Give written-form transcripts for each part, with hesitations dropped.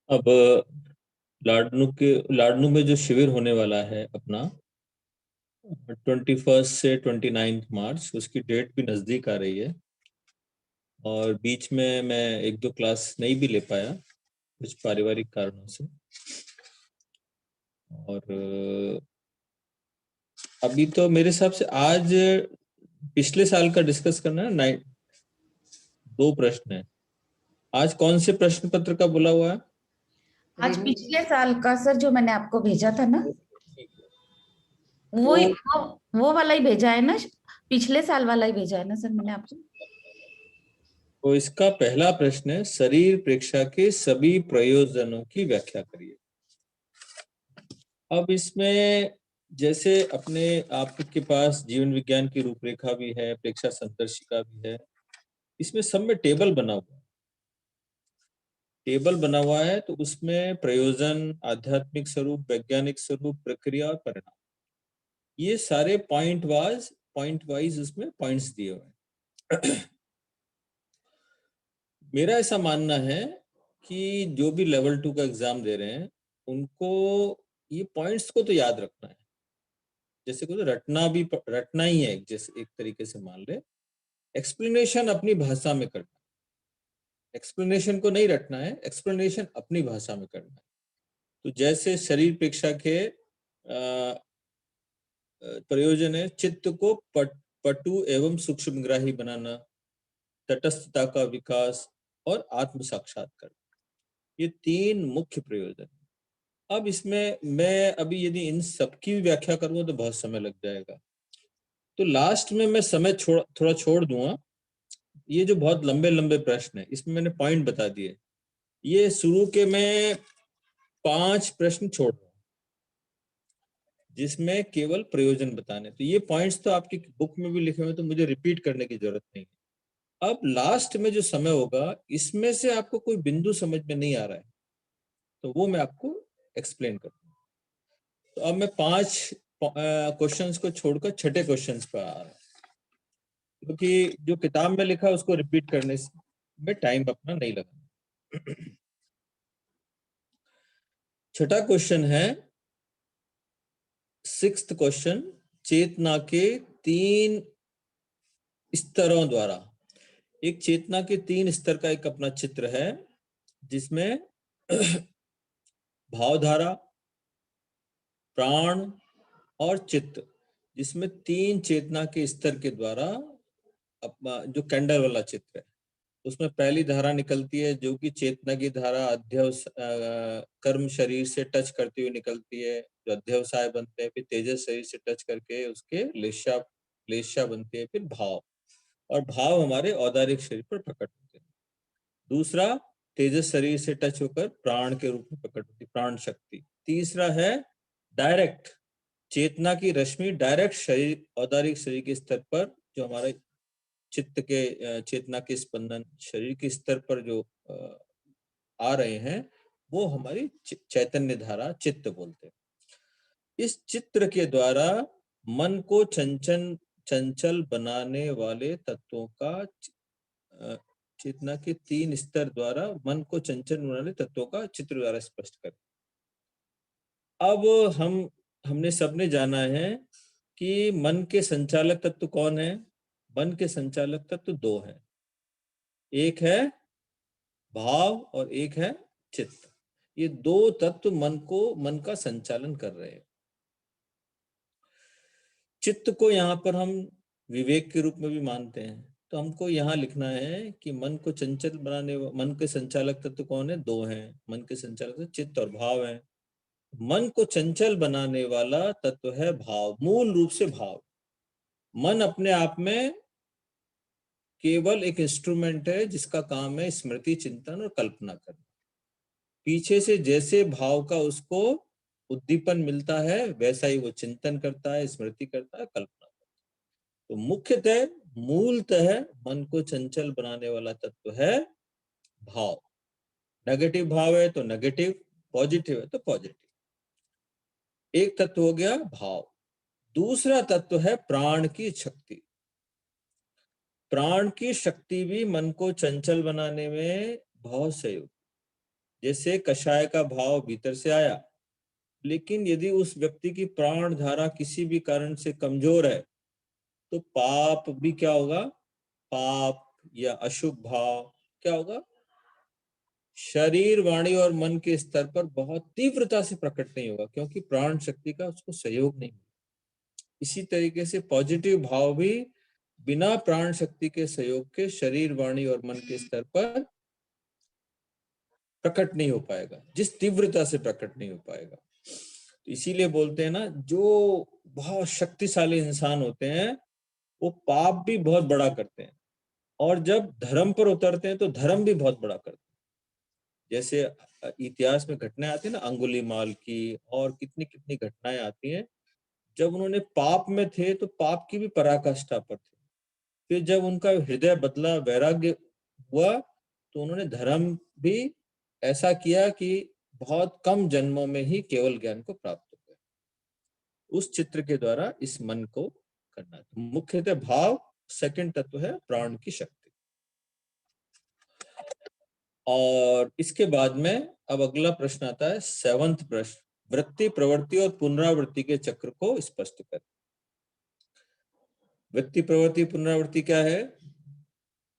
अब लाडनू में जो शिविर होने वाला है अपना 21 से 29 मार्च, उसकी डेट भी नज़दीक आ रही है। और बीच में मैं एक दो क्लास नहीं भी ले पाया कुछ पारिवारिक कारणों से। और अभी तो मेरे हिसाब से आज पिछले साल का डिस्कस करना है। दो प्रश्न है। आज कौन से प्रश्न पत्र का बोला हुआ है? आज पिछले साल का सर, जो मैंने आपको भेजा था ना, वो तो वो वाला ही भेजा है ना। पिछले साल वाला ही भेजा है ना सर मैंने आपको। तो इसका पहला प्रश्न है, शरीर प्रेक्षा के सभी प्रयोजनों की व्याख्या करिए। अब इसमें जैसे अपने आपके पास जीवन विज्ञान की रूपरेखा भी है, प्रेक्षा संदर्शिका भी है, इसमें सब में टेबल बना हुआ है। टेबल बना हुआ है तो उसमें प्रयोजन, आध्यात्मिक स्वरूप, वैज्ञानिक स्वरूप, प्रक्रिया और परिणाम, ये सारे पॉइंट वाइज उसमें पॉइंट्स दिए हुए हैं। मेरा ऐसा मानना है कि जो भी लेवल 2 का एग्जाम दे रहे हैं उनको ये पॉइंट्स को तो याद रखना है। जैसे को तो रटना ही है, जैसे एक तरीके से मान ले। एक्सप्लेनेशन अपनी भाषा में करना है, एक्सप्लेनेशन को नहीं रटना है, एक्सप्लेनेशन अपनी भाषा में करना है। तो जैसे शरीर प्रेक्षा के प्रयोजन है, चित्त को पटु एवं सूक्ष्मग्राही बनाना, तटस्थता का विकास और आत्म साक्षात्कार, ये तीन मुख्य प्रयोजन है। अब इसमें मैं अभी यदि इन सबकी व्याख्या करूंगा तो बहुत समय लग जाएगा, तो लास्ट में मैं समय थोड़ा छोड़ दूंगा। ये जो बहुत लंबे लंबे प्रश्न है इसमें मैंने पॉइंट बता दिए। ये शुरू के मैं 5 प्रश्न छोड़ रहा हूँ जिसमें केवल प्रयोजन बताने, तो ये पॉइंट्स तो आपकी बुक में भी लिखे हुए, तो मुझे रिपीट करने की जरूरत नहीं है। अब लास्ट में जो समय होगा इसमें से आपको कोई बिंदु समझ में नहीं आ रहा है तो वो मैं आपको एक्सप्लेन करूंगा। तो अब मैं 5 क्वेश्चंस को छोड़कर छठे क्वेश्चंस पर आ रहा हूँ, क्योंकि जो किताब में लिखा है उसको रिपीट करने में टाइम अपना नहीं लगा। छठा क्वेश्चन है, सिक्स्थ क्वेश्चन, चेतना के 3 स्तरों द्वारा। एक चेतना के 3 स्तर का एक अपना चित्र है जिसमें भावधारा, प्राण और चित्त, जिसमें 3 चेतना के स्तर के द्वारा अपना जो कैंडल वाला चित्र है उसमें पहली धारा निकलती है जो कि चेतना की धारा कर्म शरीर से टच करती हुई निकलती है, जो अध्यवसाय बनते हैं, फिर तेजस शरीर से टच करके उसके लेशा बनती है, फिर भाव, और भाव हमारे औदारिक शरीर पर प्रकट होते हैं। दूसरा, तेजस शरीर से टच होकर प्राण के रूप में प्रकट होती है, प्राण शक्ति। तीसरा है डायरेक्ट चेतना की रश्मि, डायरेक्ट शरीर, औदारिक शरीर के स्तर पर जो हमारे चित्त के चेतना के स्पंदन शरीर के स्तर पर जो आ रहे हैं वो हमारी चैतन्य धारा चित्त बोलते हैं। इस चित्र के द्वारा मन को चंचल बनाने वाले तत्वों का चेतना के 3 स्तर द्वारा मन को चंचल बनाने वाले तत्वों का चित्र द्वारा स्पष्ट करें। अब हमने सबने जाना है कि मन के संचालक तत्व कौन है। मन के संचालक तत्व 2 है, एक है भाव और एक है चित्त। ये 2 तत्व मन का संचालन कर रहे हैं। चित्त को यहाँ पर हम विवेक के रूप में भी मानते हैं, तो हमको यहाँ लिखना है कि मन को चंचल बनाने, मन के संचालक तत्व कौन है? 2 हैं। मन के संचालक तत्व चित्त और भाव है। मन को चंचल बनाने वाला तत्व है भाव, मूल रूप से भाव। मन अपने आप में केवल एक इंस्ट्रूमेंट है जिसका काम है स्मृति, चिंतन और कल्पना करना। पीछे से जैसे भाव का उसको उद्दीपन मिलता है वैसा ही वो चिंतन करता है, स्मृति करता है, कल्पना करता है। तो मुख्यतः मूलतः मन को चंचल बनाने वाला तत्व है भाव। नेगेटिव भाव है तो नेगेटिव, पॉजिटिव है तो पॉजिटिव। एक तत्व हो गया भाव। दूसरा तत्व है प्राण की शक्ति। प्राण की शक्ति भी मन को चंचल बनाने में बहुत सहयोग। जैसे कषाय का भाव भीतर से आया, लेकिन यदि उस व्यक्ति की प्राण धारा किसी भी कारण से कमजोर है तो पाप भी क्या होगा, पाप या अशुभ भाव क्या होगा, शरीर, वाणी और मन के स्तर पर बहुत तीव्रता से प्रकट नहीं होगा, क्योंकि प्राण शक्ति का उसको सहयोग नहीं। इसी तरीके से पॉजिटिव भाव भी बिना प्राण शक्ति के सहयोग के शरीर, वाणी और मन के स्तर पर प्रकट नहीं हो पाएगा, जिस तीव्रता से प्रकट नहीं हो पाएगा। तो इसीलिए बोलते हैं ना, जो बहुत शक्तिशाली इंसान होते हैं वो पाप भी बहुत बड़ा करते हैं, और जब धर्म पर उतरते हैं तो धर्म भी बहुत बड़ा करते हैं। जैसे इतिहास में घटनाएं आती है ना, अंगुलीमाल की, और कितनी कितनी घटनाएं आती हैं। जब उन्होंने पाप में थे तो पाप की भी पराकाष्ठा पर थे, फिर जब उनका हृदय बदला, वैराग्य हुआ, तो उन्होंने धर्म भी ऐसा किया कि बहुत कम जन्मों में ही केवल ज्ञान को प्राप्त हो गया। उस चित्र के द्वारा इस मन को करना है। मुख्यतः भाव, सेकंड तत्व है प्राण की शक्ति। और इसके बाद में अब अगला प्रश्न आता है, 7वां प्रश्न, वृत्ति, प्रवृत्ति और पुनरावृत्ति के चक्र को स्पष्ट करें। वृत्ति, प्रवृत्ति, पुनरावृत्ति क्या है?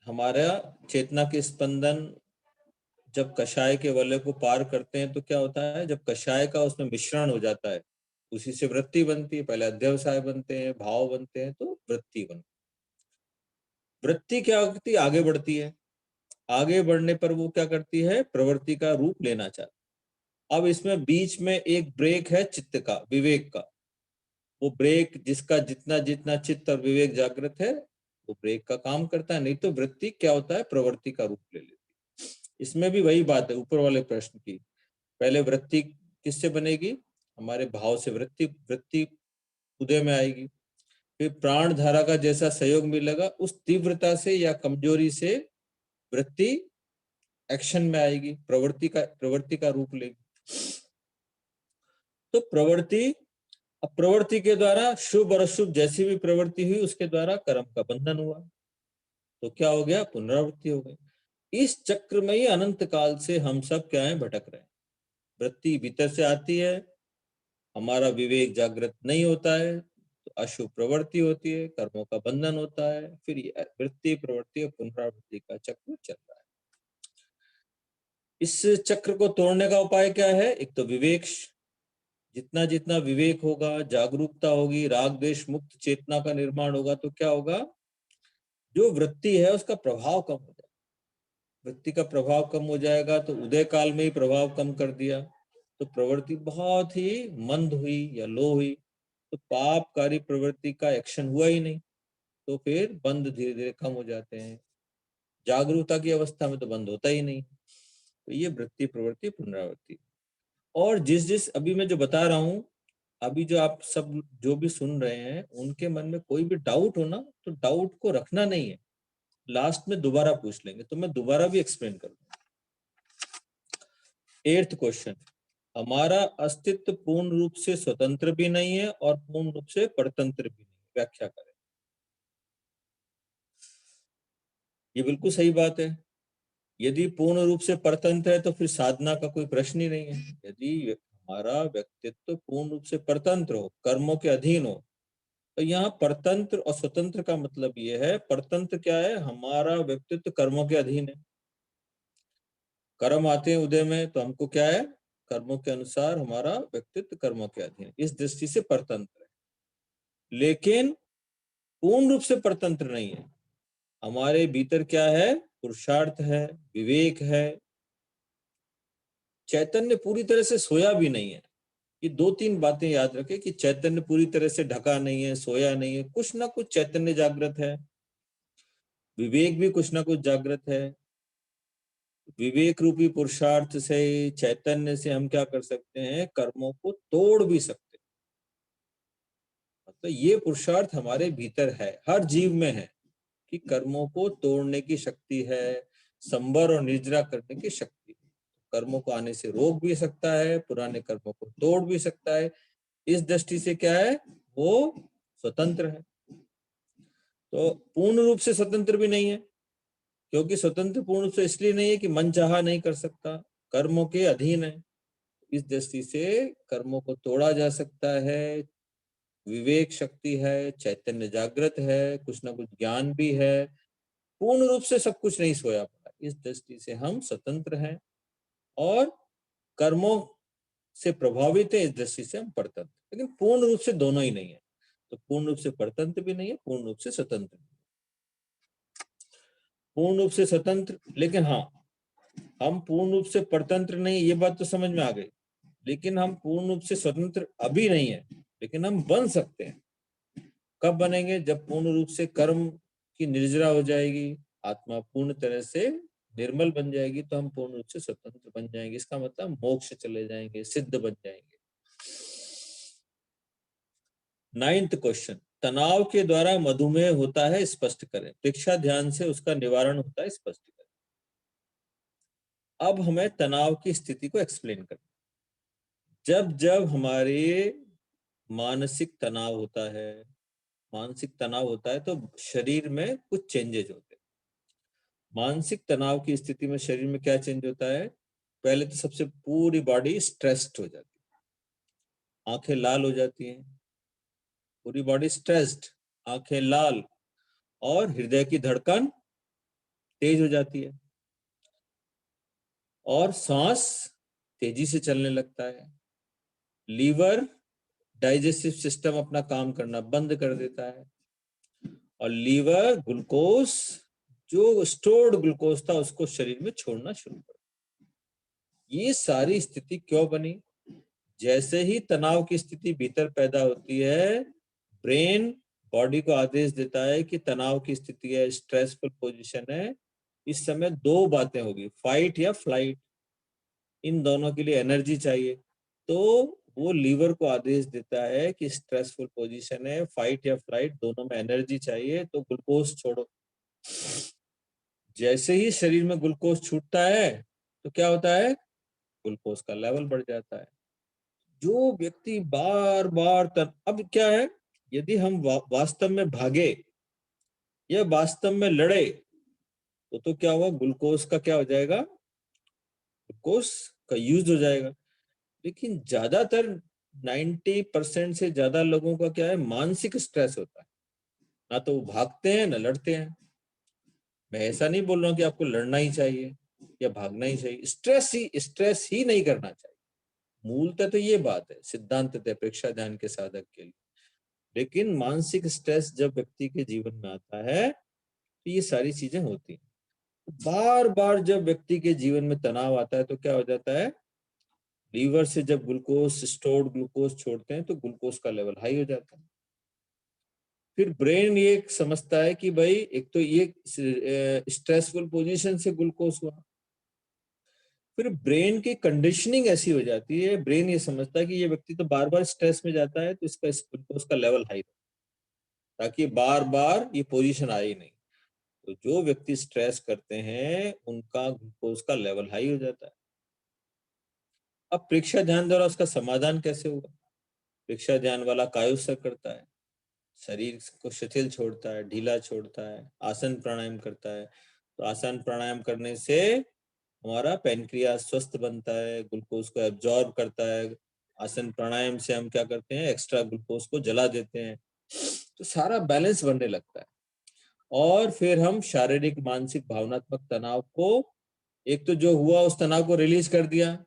हमारा चेतना के स्पंदन जब कषाय के वलय को पार करते हैं तो क्या होता है, जब कषाय का उसमें मिश्रण हो जाता है, उसी से वृत्ति बनती है। पहले अध्यवसाय बनते हैं, भाव बनते हैं, तो वृत्ति बनती है। वृत्ति क्या करती है? आगे बढ़ती है। आगे बढ़ने पर वो क्या करती है? प्रवृत्ति का रूप लेना चाहती है। अब इसमें बीच में एक ब्रेक है चित्त का, विवेक का। वो ब्रेक जिसका जितना जितना चित्त और विवेक जागृत है वो ब्रेक का काम करता है, नहीं तो वृत्ति क्या होता है? प्रवृत्ति का रूप ले लेती है। इसमें भी वही बात है ऊपर वाले प्रश्न की। पहले वृत्ति किससे बनेगी? हमारे भाव से वृत्ति वृत्ति उदय में आएगी। फिर प्राण धारा का जैसा सहयोग मिलेगा, उस तीव्रता से या कमजोरी से वृत्ति एक्शन में आएगी, प्रवृत्ति का रूप लेगी। तो प्रवृत्ति के द्वारा शुभ और अशुभ जैसी भी प्रवृत्ति हुई उसके द्वारा कर्म का बंधन हुआ, तो क्या हो गया? पुनरावृत्ति हो गई। इस चक्र में ही अनंत काल से हम सब क्या है? भटक रहे हैं। वृत्ति भीतर से आती है, हमारा विवेक जागृत नहीं होता है, तो अशुभ प्रवृत्ति होती है, कर्मों का बंधन होता है, फिर ये वृत्ति, प्रवृत्ति और पुनरावृत्ति का चक्र चल रहा है। इस चक्र को तोड़ने का उपाय क्या है? एक तो विवेक। जितना जितना विवेक होगा, जागरूकता होगी, राग द्वेष मुक्त चेतना का निर्माण होगा, तो क्या होगा? जो वृत्ति है उसका प्रभाव कम हो जाएगा। वृत्ति का प्रभाव कम हो जाएगा तो उदय काल में ही प्रभाव कम कर दिया, तो प्रवृत्ति बहुत ही मंद हुई या लो हुई, तो पापकारी प्रवृत्ति का एक्शन हुआ ही नहीं, तो फिर बंद धीरे धीरे कम हो जाते हैं। जागरूकता की अवस्था में तो बंद होता ही नहीं। तो ये वृत्ति, प्रवृत्ति, पुनरावृत्ति। और जिस जिस अभी मैं जो बता रहा हूं, अभी जो आप सब जो भी सुन रहे हैं, उनके मन में कोई भी डाउट हो ना, तो डाउट को रखना नहीं है, लास्ट में दोबारा पूछ लेंगे, तो मैं दोबारा भी एक्सप्लेन करूंगा। 8th क्वेश्चन, हमारा अस्तित्व पूर्ण रूप से स्वतंत्र भी नहीं है और पूर्ण रूप से परतंत्र भी नहीं, व्याख्या करें। ये बिल्कुल सही बात है। यदि पूर्ण रूप से परतंत्र है तो फिर साधना का कोई प्रश्न ही नहीं है। यदि हमारा व्यक्तित्व पूर्ण रूप से परतंत्र हो, कर्मों के अधीन हो, तो यहाँ परतंत्र और स्वतंत्र का मतलब ये है, परतंत्र क्या है? हमारा व्यक्तित्व कर्मों के अधीन है। कर्म आते हैं उदय में, तो हमको क्या है? कर्मों के अनुसार हमारा व्यक्तित्व कर्मों के अधीन है, इस दृष्टि से परतंत्र है। लेकिन पूर्ण रूप से परतंत्र नहीं है। हमारे भीतर क्या है? पुरुषार्थ है, विवेक है, चैतन्य पूरी तरह से सोया भी नहीं है। ये 2-3 बातें याद रखें कि चैतन्य पूरी तरह से ढका नहीं है, सोया नहीं है, कुछ ना कुछ चैतन्य जागृत है, विवेक भी कुछ ना कुछ जागृत है। विवेक रूपी पुरुषार्थ से, चैतन्य से हम क्या कर सकते हैं? कर्मों को तोड़ भी सकते हैं। मतलब ये पुरुषार्थ हमारे भीतर है, हर जीव में है, कि कर्मों को तोड़ने की शक्ति है, संवर और निर्जरा करने की शक्ति। कर्मों को आने से रोक भी सकता है, पुराने कर्मों को तोड़ भी सकता है। इस दृष्टि से क्या है? वो स्वतंत्र है। तो पूर्ण रूप से स्वतंत्र भी नहीं है, क्योंकि स्वतंत्र पूर्ण रूप से इसलिए नहीं है कि मन चाहा नहीं कर सकता, कर्मों के अधीन है। इस दृष्टि से कर्मों को तोड़ा जा सकता है, विवेक शक्ति है, चैतन्य जागृत है, कुछ ना कुछ ज्ञान भी है, पूर्ण रूप से सब कुछ नहीं सोया पड़ा। इस दृष्टि से हम स्वतंत्र हैं और कर्मों से प्रभावित है, इस दृष्टि से हम परतंत्र। लेकिन पूर्ण रूप से दोनों ही नहीं है, तो पूर्ण रूप से परतंत्र भी नहीं है, पूर्ण रूप से स्वतंत्र भी। पूर्ण रूप से स्वतंत्र, लेकिन हाँ, हम पूर्ण रूप से परतंत्र नहीं, ये बात तो समझ में आ गई। लेकिन हम पूर्ण रूप से स्वतंत्र अभी नहीं है, लेकिन हम बन सकते हैं। कब बनेंगे? जब पूर्ण रूप से कर्म की निर्जरा हो जाएगी, आत्मा पूर्ण तरह से निर्मल बन जाएगी, तो हम पूर्ण रूप से स्वतंत्र बन जाएंगे। इसका मतलब मोक्ष चले जाएंगे, सिद्ध बन जाएंगे। 9th क्वेश्चन, तनाव के द्वारा मधुमेह होता है, स्पष्ट करें। परीक्षा ध्यान से उसका निवारण होता है, स्पष्ट करें। अब हमें तनाव की स्थिति को एक्सप्लेन करना। जब जब हमारे मानसिक तनाव होता है, मानसिक तनाव होता है तो शरीर में कुछ चेंजेज होते हैं। मानसिक तनाव की स्थिति में शरीर में क्या चेंज होता है? पहले तो सबसे पूरी बॉडी स्ट्रेस्ड हो जाती है, आंखें लाल हो जाती हैं, पूरी बॉडी स्ट्रेस्ड, आंखें लाल, और हृदय की धड़कन तेज हो जाती है, और सांस तेजी से चलने लगता है। लीवर, डाइजेस्टिव सिस्टम अपना काम करना बंद कर देता है, और लीवर ग्लूकोज, जो स्टोर्ड ग्लूकोज था, उसको शरीर में छोड़ना शुरू कर। ये सारी स्थिति क्यों बनी? जैसे ही तनाव की स्थिति भीतर पैदा होती है, ब्रेन बॉडी को आदेश देता है कि तनाव की स्थिति है, स्ट्रेसफुल पोजीशन है, इस समय दो बातें होगी, फाइट या फ्लाइट। इन दोनों के लिए एनर्जी चाहिए, तो वो लीवर को आदेश देता है कि स्ट्रेसफुल पोजीशन है, फाइट या फ्लाइट, दोनों में एनर्जी चाहिए, तो ग्लूकोज छोड़ो। जैसे ही शरीर में ग्लूकोज छूटता है तो क्या होता है? ग्लूकोज का लेवल बढ़ जाता है। जो व्यक्ति बार बार अब क्या है, यदि हम वास्तव में भागे या वास्तव में लड़े तो क्या हुआ? ग्लूकोज का क्या हो जाएगा? ग्लूकोज का यूज हो जाएगा। लेकिन ज्यादातर 90% से ज्यादा लोगों का क्या है? मानसिक स्ट्रेस होता है। ना तो वो भागते हैं ना लड़ते हैं। मैं ऐसा नहीं बोल रहा हूँ कि आपको लड़ना ही चाहिए या भागना ही चाहिए, स्ट्रेस ही नहीं करना चाहिए। मूलतः तो ये बात है, सिद्धांततः परीक्षा ध्यान के साधक के लिए। लेकिन मानसिक स्ट्रेस जब व्यक्ति के जीवन में आता है तो ये सारी चीजें होती हैं। बार बार जब व्यक्ति के जीवन में तनाव आता है तो क्या हो जाता है? लीवर से जब ग्लूकोज, स्टोर्ड ग्लूकोज छोड़ते हैं तो ग्लूकोज का लेवल हाई हो जाता है। फिर ब्रेन ये समझता है कि भाई एक तो ये स्ट्रेसफुल पोजीशन से ग्लूकोज हुआ, फिर ब्रेन की कंडीशनिंग ऐसी हो जाती है, ब्रेन ये समझता है कि ये व्यक्ति तो बार बार स्ट्रेस में जाता है, तो इसका ग्लूकोज का लेवल हाई, ताकि बार बार ये पोजीशन आए ही नहीं। तो जो व्यक्ति स्ट्रेस करते हैं उनका ग्लूकोज का लेवल हाई हो जाता है। अब परीक्षा ध्यान द्वारा उसका समाधान कैसे होगा? परीक्षा ध्यान वाला कायोत्सर्ग करता है, शरीर को शिथिल छोड़ता है, ढीला छोड़ता है, आसन प्राणायाम करता है। तो आसन प्राणायाम करने से हमारा पैनक्रियास स्वस्थ बनता है, ग्लूकोज को एब्जॉर्ब करता है। आसन प्राणायाम से हम क्या करते हैं? एक्स्ट्रा ग्लूकोज को जला देते हैं, तो सारा बैलेंस बनने लगता है। और फिर हम शारीरिक, मानसिक, भावनात्मक तनाव को, एक तो जो हुआ उस तनाव को रिलीज कर दिया,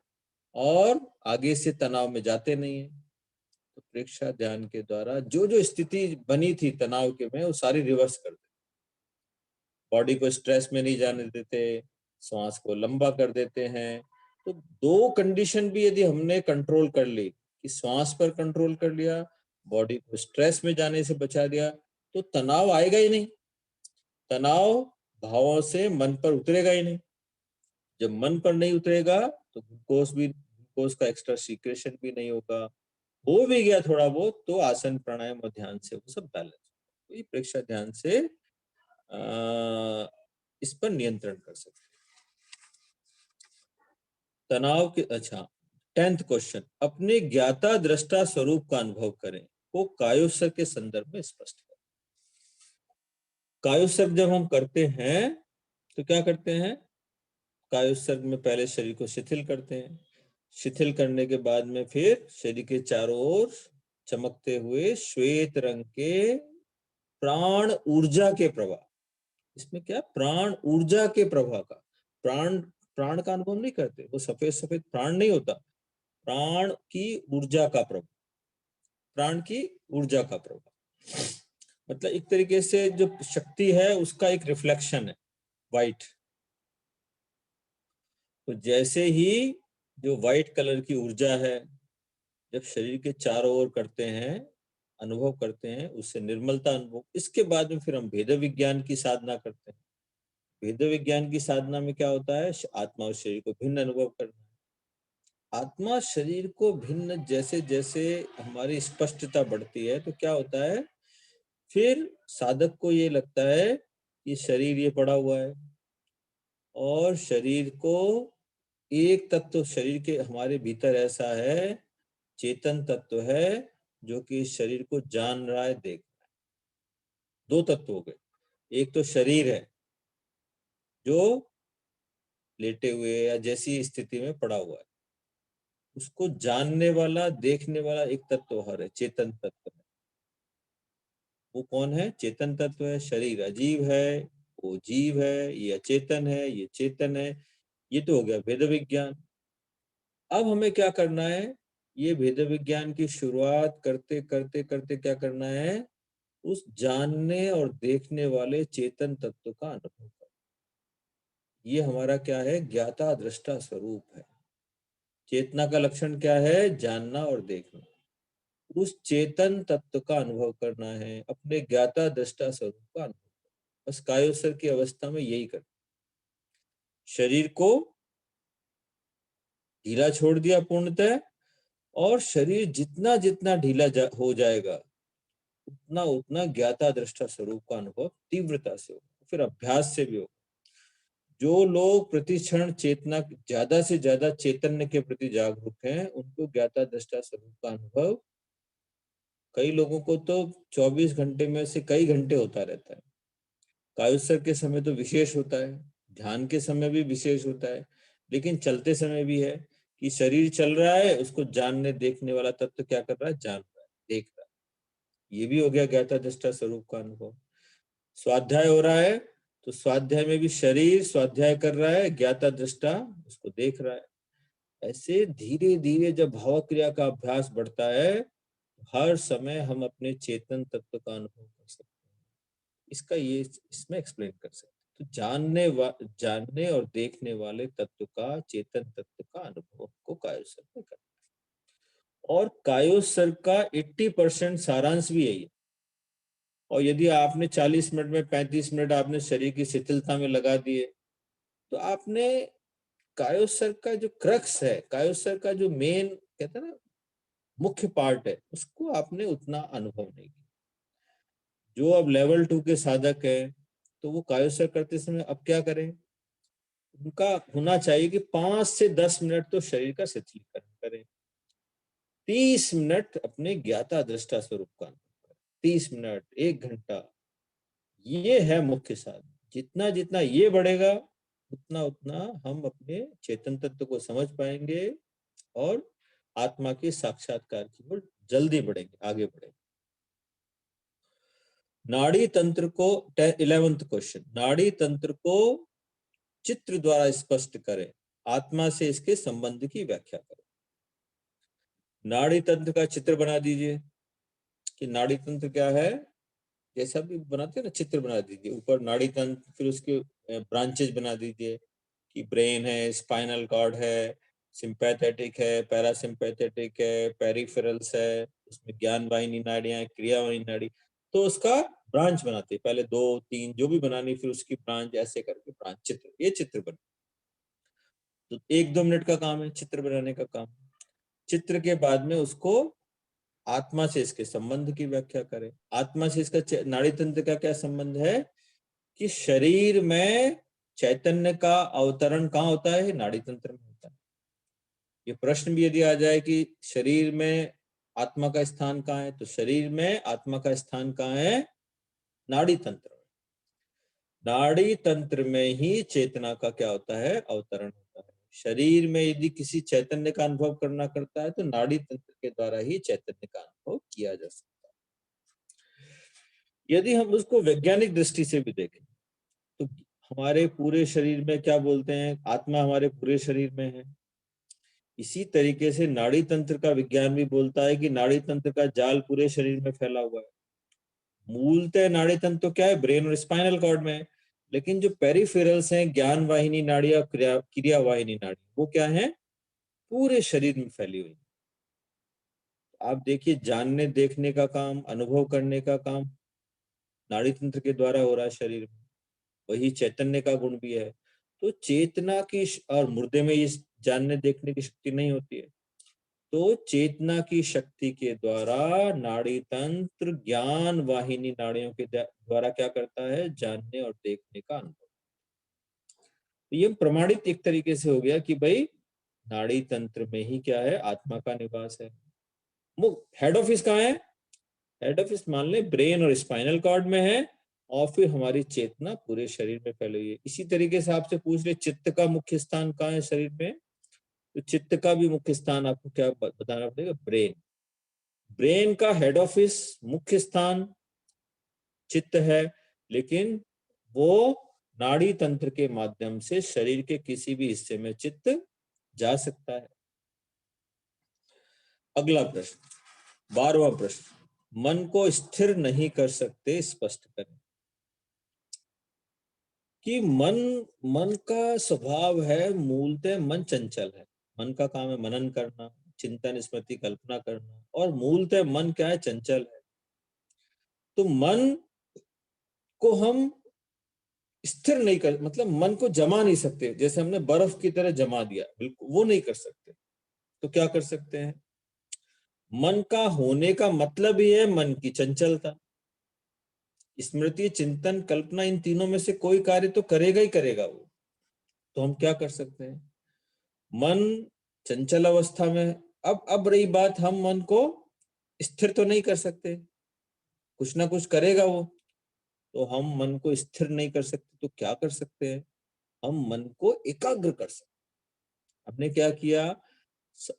और आगे से तनाव में जाते नहीं है। तो परीक्षा ध्यान के द्वारा जो जो स्थिति बनी थी तनाव के में, वो सारी रिवर्स कर देते। बॉडी को स्ट्रेस में नहीं जाने देते, श्वास को लंबा कर देते हैं। तो दो कंडीशन भी यदि हमने कंट्रोल कर ली, कि श्वास पर कंट्रोल कर लिया, बॉडी को स्ट्रेस में जाने से बचा दिया, तो तनाव आएगा ही नहीं। तनाव भावों से मन पर उतरेगा ही नहीं। जब मन पर नहीं उतरेगा तो ग्लूकोज का एक्स्ट्रा सीक्रेशन भी नहीं होगा। हो भी गया थोड़ा बहुत तो आसन प्राणायाम और ध्यान से वो सब बैलेंस। तो ये परीक्षा ध्यान से इस पर नियंत्रण कर सकते हैं। तनाव के, अच्छा 10th क्वेश्चन, अपने ज्ञाता दृष्टा स्वरूप का अनुभव करें, वो कायोत्सर्ग के संदर्भ में स्पष्ट करें। कायोत्सर्ग जब हम करते हैं तो क्या करते हैं? कायोत्सर्ग में पहले शरीर को शिथिल करते हैं, शिथिल करने के बाद में फिर शरीर के चारों ओर चमकते हुए श्वेत रंग के प्राण ऊर्जा के प्रवाह, इसमें क्या प्राण ऊर्जा के प्रवाह का, प्राण प्राण का अनुभव नहीं करते, वो सफेद सफेद प्राण नहीं होता, प्राण की ऊर्जा का प्रवाह, प्राण की ऊर्जा का प्रवाह, मतलब एक तरीके से जो शक्ति है उसका एक रिफ्लेक्शन है व्हाइट। तो जैसे ही जो व्हाइट कलर की ऊर्जा है जब शरीर के चारों ओर करते हैं, अनुभव करते हैं, उससे निर्मलता अनुभव, इसके बाद में फिर हम भेद विज्ञान की साधना करते हैं। भेद विज्ञान की साधना में क्या होता है, आत्मा और शरीर को भिन्न अनुभव करना है। आत्मा शरीर को भिन्न जैसे जैसे हमारी स्पष्टता बढ़ती है तो क्या होता है, फिर साधक को ये लगता है कि शरीर ये पड़ा हुआ है और शरीर को एक तत्व, शरीर के हमारे भीतर ऐसा है, चेतन तत्व है जो कि इस शरीर को जान रहा है, देख रहा है। दो तत्व हो गए, एक तो शरीर है जो लेटे हुए या जैसी स्थिति में पड़ा हुआ है, उसको जानने वाला देखने वाला एक तत्व और है, चेतन तत्व है। वो कौन है, चेतन तत्व है। शरीर अजीब है, वो जीव है, ये अचेतन है, ये चेतन है। ये तो हो गया भेद विज्ञान। अब हमें क्या करना है, ये भेद विज्ञान की शुरुआत करते करते करते क्या करना है, उस जानने और देखने वाले चेतन तत्व का अनुभव करना। ये हमारा क्या है, ज्ञाता दृष्टा स्वरूप है। चेतना का लक्षण क्या है, जानना और देखना। उस चेतन तत्व का अनुभव करना है, अपने ज्ञाता दृष्टा स्वरूप का अनुभव। बस कायोत्सर्ग की अवस्था में यही करना, शरीर को ढीला छोड़ दिया पूर्णतः, और शरीर जितना जितना ढीला हो जाएगा उतना उतना ज्ञाता दृष्टा स्वरूप का अनुभव तीव्रता से हो, फिर अभ्यास से भी हो। जो लोग प्रतिक्षण चेतना, ज्यादा से ज्यादा चैतन्य के प्रति जागरूक हैं, उनको ज्ञाता दृष्टा स्वरूप का अनुभव, कई लोगों को तो 24 घंटे में से कई घंटे होता रहता है। कायोत्सर्ग के समय तो विशेष होता है, ध्यान के समय भी विशेष होता है, लेकिन चलते समय भी है कि शरीर चल रहा है, उसको जानने देखने वाला तत्व क्या कर रहा है, जान रहा है, देख रहा है। ये भी हो गया ज्ञाता दृष्टा स्वरूप का अनुभव। स्वाध्याय हो रहा है तो स्वाध्याय में भी शरीर स्वाध्याय कर रहा है, ज्ञाता दृष्टा उसको देख रहा है। ऐसे धीरे धीरे जब भाव क्रिया का अभ्यास बढ़ता है, हर समय हम अपने चेतन तत्व का अनुभव कर सकते हैं। इसका ये इसमें एक्सप्लेन कर सकते हैं। तो जानने और देखने वाले तत्व का, चेतन तत्व का अनुभव को कायोत्सर्ग में करना है। और कायोत्सर्ग का 80% सारांश भी यही है। और यदि आपने 40 मिनट में 35 मिनट आपने शरीर की शिथिलता में लगा दिए, तो आपने कायोत्सर्ग का जो क्रक्स है, कायोत्सर्ग का जो मेन कहते हैं ना मुख्य पार्ट है, उसको आपने उतना अनुभव नहीं किया। जो अब लेवल 2 के साधक है, तो वो कायोत्सर्ग करते समय अब क्या करें, उनका होना चाहिए कि 5 से 10 मिनट तो शरीर का शिथिलीकरण करें, 30 मिनट अपने ज्ञाता दृष्टा स्वरूप का अनुभव करें, 30 मिनट, 1 घंटा, ये है मुख्य साधन। जितना जितना ये बढ़ेगा उतना उतना हम अपने चेतन तत्व को समझ पाएंगे और आत्मा के साक्षात्कार की ओर जल्दी बढ़ेंगे, आगे बढ़ेंगे। नाड़ी तंत्र को 11th क्वेश्चन, नाड़ी तंत्र को चित्र द्वारा स्पष्ट करें, आत्मा से इसके संबंध की व्याख्या करें। नाड़ी तंत्र का चित्र बना दीजिए कि नाड़ी तंत्र क्या है, जैसा भी बनाते हैं ना चित्र बना दीजिए। ऊपर नाड़ी तंत्र, फिर उसके ब्रांचेस बना दीजिए कि ब्रेन है, स्पाइनल कॉर्ड है, सिंपैथेटिक है, पैरासिम्पैथेटिक है, पेरिफेरल्स है, उसमें ज्ञान वाहिनी नाड़ियां, क्रिया वाहिनी नाड़ी। तो उसका ब्रांच बनाते हैं, पहले 2-3 जो भी बनानी, फिर उसकी ब्रांच, ऐसे करके ब्रांच चित्र, ये चित्र बने। तो 1-2 मिनट का काम है चित्र बनाने का काम। चित्र के बाद में उसको आत्मा से इसके संबंध की व्याख्या करें। आत्मा से इसका नाड़ी तंत्र का क्या संबंध है कि शरीर में चैतन्य का अवतरण कहाँ होता है, नाड़ी तंत्र में होता है। ये प्रश्न भी यदि आ जाए कि शरीर में आत्मा का स्थान कहाँ है, तो शरीर में आत्मा का स्थान कहाँ है, नाड़ी तंत्र में। नाड़ी तंत्र में ही चेतना का क्या होता है, अवतरण होता है। शरीर में यदि किसी चैतन्य का अनुभव करना करता है तो नाड़ी तंत्र के द्वारा ही चैतन्य का अनुभव किया जा सकता है। यदि हम उसको वैज्ञानिक दृष्टि से भी देखें तो हमारे पूरे शरीर में क्या बोलते हैं, आत्मा हमारे पूरे शरीर में है। इसी तरीके से नाड़ी तंत्र का विज्ञान भी बोलता है कि नाड़ी तंत्र का जाल पूरे शरीर में फैला हुआ है। मूलतः नाड़ी तंत्र तो क्या है, ब्रेन और स्पाइनल कॉर्ड में है, लेकिन जो पेरिफेरल्स हैं, ज्ञान वाहिनी नाड़ी और क्रिया वाहिनी नाड़ी, वो क्या है, पूरे शरीर में फैली हुई। आप देखिए, जानने देखने का काम, अनुभव करने का काम नाड़ी तंत्र के द्वारा हो रहा है शरीर में। वही चैतन्य का गुण भी है। तो चेतना की और मुर्दे में इस जानने देखने की शक्ति नहीं होती है, तो चेतना की शक्ति के द्वारा नाड़ी तंत्र ज्ञान वाहिनी नाड़ियों के द्वारा क्या करता है, जानने और देखने का अनुभव। तो ये प्रमाणित एक तरीके से हो गया कि भाई नाड़ी तंत्र में ही क्या है, आत्मा का निवास है। हेड ऑफिस कहाँ है, हेड ऑफिस मान ले ब्रेन और स्पाइनल कॉर्ड में है, और फिर हमारी चेतना पूरे शरीर में फैली हुई है। इसी तरीके से आपसे पूछ ले चित्त का मुख्य स्थान कहाँ है शरीर में, तो चित्त का भी मुख्य स्थान आपको क्या बताना पड़ेगा, ब्रेन। ब्रेन का हेड ऑफिस, मुख्य स्थान चित्त है, लेकिन वो नाड़ी तंत्र के माध्यम से शरीर के किसी भी हिस्से में चित्त जा सकता है। अगला प्रश्न, 12वां प्रश्न, मन को स्थिर नहीं कर सकते, स्पष्ट करें। कि मन का स्वभाव है, मूलतः मन चंचल है। मन का काम है मनन करना, चिंतन स्मृति कल्पना करना, और मूलतः मन क्या है, चंचल है। तो मन को हम स्थिर नहीं कर, मतलब मन को जमा नहीं सकते, जैसे हमने बर्फ की तरह जमा दिया, बिल्कुल वो नहीं कर सकते। तो क्या कर सकते हैं, मन का होने का मतलब ही है मन की चंचलता। स्मृति चिंतन कल्पना, इन तीनों में से कोई कार्य तो करेगा ही करेगा वो। तो हम क्या कर सकते हैं, मन चंचल अवस्था में। अब रही बात, हम मन को स्थिर तो नहीं कर सकते, कुछ ना कुछ करेगा वो। तो हम मन को स्थिर नहीं कर सकते, तो क्या कर सकते हैं, हम मन को एकाग्र कर सकते। हमने क्या किया,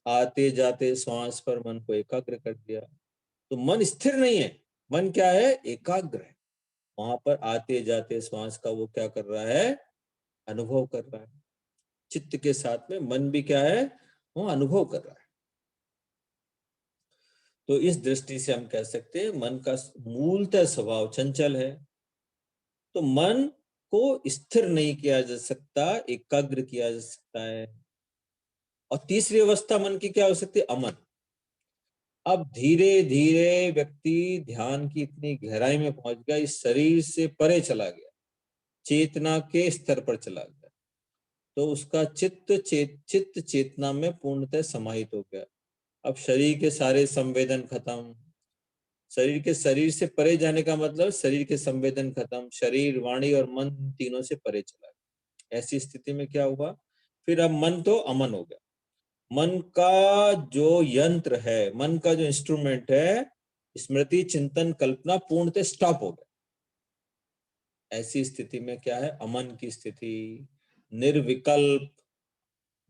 आते जाते श्वास पर मन को एकाग्र कर दिया, तो मन स्थिर नहीं है, मन क्या है, एकाग्र है। वहां पर आते जाते श्वास का वो क्या कर रहा है, अनुभव कर रहा है। चित्त के साथ में मन भी क्या है, वो अनुभव कर रहा है। तो इस दृष्टि से हम कह सकते हैं मन का मूलतः स्वभाव चंचल है। तो मन को स्थिर नहीं किया जा सकता, एकाग्र किया जा सकता है। और तीसरी अवस्था मन की क्या हो सकती है, अमन। अब धीरे धीरे व्यक्ति ध्यान की इतनी गहराई में पहुंच गया, इस शरीर से परे चला गया, चेतना के स्तर पर चला गया, तो उसका चित्त चेतना में पूर्णतः समाहित हो गया। अब शरीर के सारे संवेदन खत्म, शरीर से परे जाने का मतलब शरीर के संवेदन खत्म, शरीर वाणी और मन तीनों से परे चला गया। ऐसी स्थिति में क्या हुआ, फिर अब मन तो अमन हो गया। मन का जो यंत्र है, मन का जो इंस्ट्रूमेंट है, स्मृति चिंतन कल्पना पूर्णतः स्टॉप हो गया। ऐसी स्थिति में क्या है, अमन की स्थिति, निर्विकल्प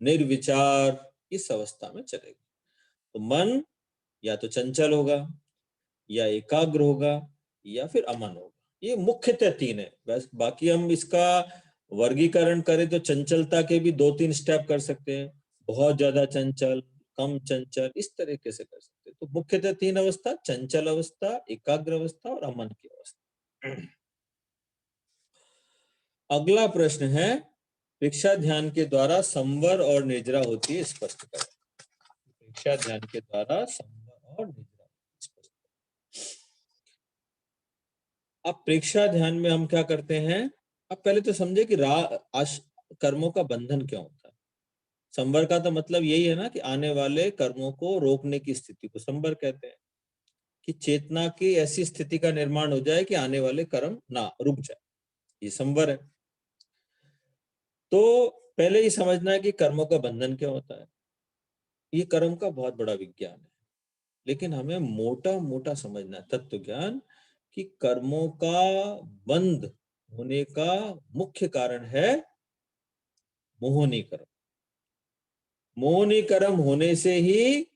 निर्विचार, इस अवस्था में चलेगी। तो मन या तो चंचल होगा, या एकाग्र होगा, या फिर अमन होगा। ये मुख्यतः तीन है। बस बाकी हम इसका वर्गीकरण करें तो चंचलता के भी 2-3 स्टेप कर सकते हैं, बहुत ज्यादा चंचल, कम चंचल, इस तरीके से कर सकते हैं। तो मुख्यतः 3 अवस्था, चंचल अवस्था, एकाग्र अवस्था और अमन की अवस्था। अगला प्रश्न है, प्रेक्षा ध्यान के द्वारा संवर और निद्रा होती है, स्पष्ट करें। प्रेक्षा ध्यान के द्वारा संवर और निद्रा स्पष्ट करें। अब प्रेक्षा ध्यान में हम क्या करते हैं, अब पहले तो समझे कि कर्मों का बंधन क्या होता है। संवर का तो मतलब यही है ना कि आने वाले कर्मों को रोकने की स्थिति को संवर कहते हैं, कि चेतना की ऐसी स्थिति का निर्माण हो जाए कि आने वाले कर्म ना रुक जाए, ये संवर है। तो पहले ही समझना है कि कर्मों का बंधन क्या होता है। ये कर्म का बहुत बड़ा विज्ञान है, लेकिन हमें मोटा मोटा समझना है तत्व ज्ञान, कि कर्मों का बंध होने का मुख्य कारण है मोहनी कर्म। मोहनी कर्म होने से ही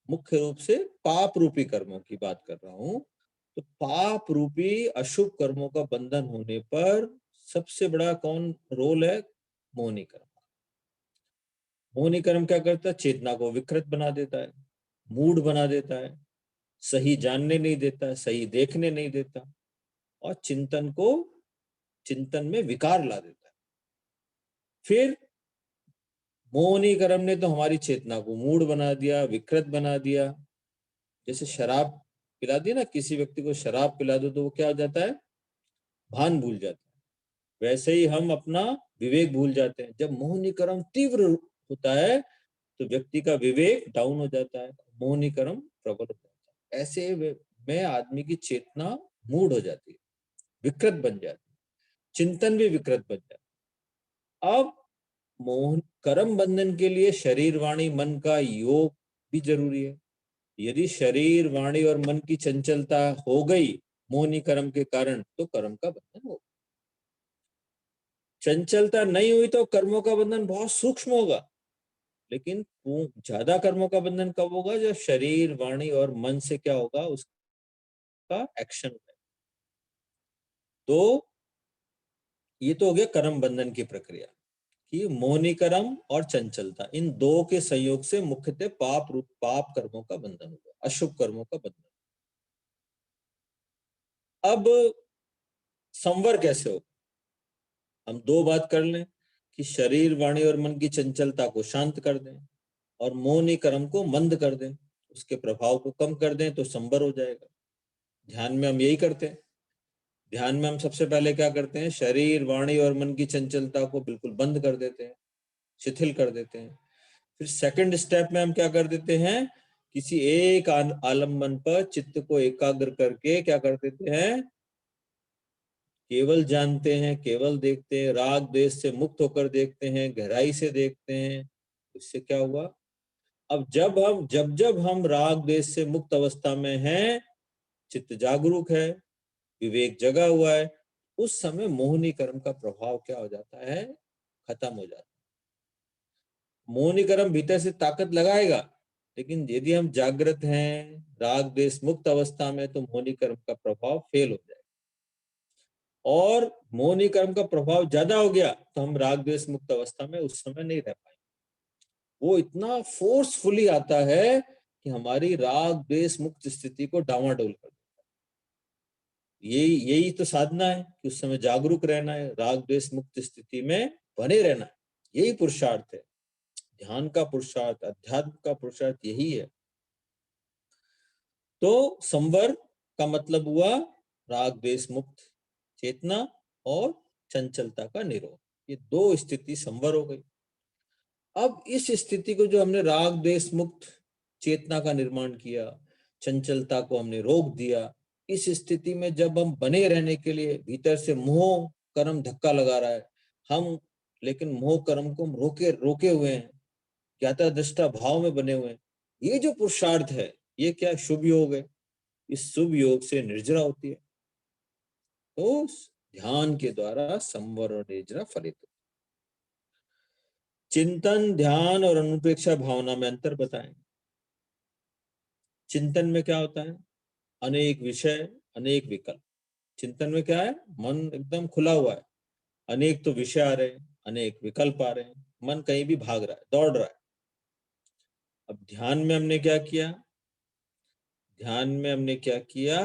मुख्य रूप से पाप रूपी कर्मों की बात कर रहा हूं। तो पाप रूपी अशुभ कर्मों का बंधन होने पर सबसे बड़ा कौन रोल है? मोहनी कर्म। मोहनी कर्म क्या करता है? चेतना को विकृत बना देता है, मूड बना देता है, सही जानने नहीं देता, सही देखने नहीं देता, और चिंतन में विकार ला देता है। फिर मोहनी कर्म ने तो हमारी चेतना को मूड बना दिया, विकृत बना दिया। जैसे शराब पिला दी ना, किसी व्यक्ति को शराब पिला दो तो वो क्या हो जाता है? भान भूल जाता है। वैसे ही हम अपना विवेक भूल जाते हैं। जब मोहनी कर्म तीव्र होता है तो व्यक्ति का विवेक डाउन हो जाता है, मोहनी कर्म प्रबल हो जाता है। ऐसे में आदमी की चेतना मूड हो जाती है, विकृत बन जाती है, चिंतन भी विकृत बन जाता है। अब मोहन कर्म बंधन के लिए शरीर वाणी मन का योग भी जरूरी है। यदि शरीर वाणी और मन की चंचलता हो गई मोहनी कर्म के कारण तो कर्म का बंधन होगा। चंचलता नहीं हुई तो कर्मों का बंधन बहुत सूक्ष्म होगा। लेकिन ज्यादा कर्मों का बंधन कब होगा? जब शरीर वाणी और मन से क्या होगा? उसका एक्शन है। तो ये तो हो गया कर्म बंधन की प्रक्रिया कि मोहनी कर्म और चंचलता, इन दो के संयोग से मुख्यतः पाप कर्मों का बंधन होगा, अशुभ कर्मों का बंधन। अब संवर कैसे हो? हम दो बात कर लें कि शरीर वाणी और मन की चंचलता को शांत कर दें और मोहनी कर्म को मंद कर दें, उसके प्रभाव को कम कर दें तो संवर हो जाएगा। ध्यान में हम यही करते हैं। ध्यान में हम सबसे पहले क्या करते हैं? शरीर वाणी और मन की चंचलता को बिल्कुल बंद कर देते हैं, शिथिल कर देते हैं। फिर सेकंड स्टेप में हम क्या कर देते हैं? किसी एक आलम्बन पर चित्त को एकाग्र करके क्या कर देते हैं? केवल जानते हैं, केवल देखते हैं, राग द्वेष से मुक्त होकर देखते हैं, गहराई से देखते हैं। इससे क्या हुआ? अब जब हम राग द्वेष से मुक्त अवस्था में हैं, चित्त जागरूक है, विवेक जगा हुआ है, उस समय मोहनी कर्म का प्रभाव क्या हो जाता है? खत्म हो जाता है। मोहनी कर्म भीतर से ताकत लगाएगा, लेकिन यदि हम जागृत हैं, राग द्वेष मुक्त अवस्था में, तो मोहनी कर्म का प्रभाव फेल हो जाएगा। और मोहनी कर्म का प्रभाव ज्यादा हो गया तो हम राग द्वेष मुक्त अवस्था में उस समय नहीं रह पाएंगे। वो इतना फोर्सफुली आता है कि हमारी राग द्वेष मुक्त स्थिति को डावाडोल कर देता है। यही तो साधना है कि उस समय जागरूक रहना है, राग द्वेष मुक्त स्थिति में बने रहना है। यही पुरुषार्थ है। ध्यान का पुरुषार्थ, अध्यात्म का पुरुषार्थ यही है। तो संवर का मतलब हुआ राग द्वेष मुक्त चेतना और चंचलता का निरोध। ये दो स्थिति संवर हो गई। अब इस स्थिति को जो हमने राग द्वेष मुक्त चेतना का निर्माण किया, चंचलता को हमने रोक दिया, इस स्थिति में जब हम बने रहने के लिए भीतर से मोह कर्म धक्का लगा रहा है, हम लेकिन मोह कर्म को रोके हुए हैं, ज्ञाता दृष्टा भाव में बने हुए हैं, ये जो पुरुषार्थ है ये क्या शुभ योग है? इस शुभ योग से निर्जरा होती है। तो ध्यान के द्वारा संवर और निर्जरा फलित। चिंतन, ध्यान और अनुपेक्षा भावना में अंतर बताएं। चिंतन में क्या होता है? अनेक विषय, अनेक विकल्प। चिंतन में क्या है? मन एकदम खुला हुआ है, अनेक तो विषय आ रहे हैं, अनेक विकल्प आ रहे हैं, मन कहीं भी भाग रहा है, दौड़ रहा है। अब ध्यान में हमने क्या किया? ध्यान में हमने क्या किया?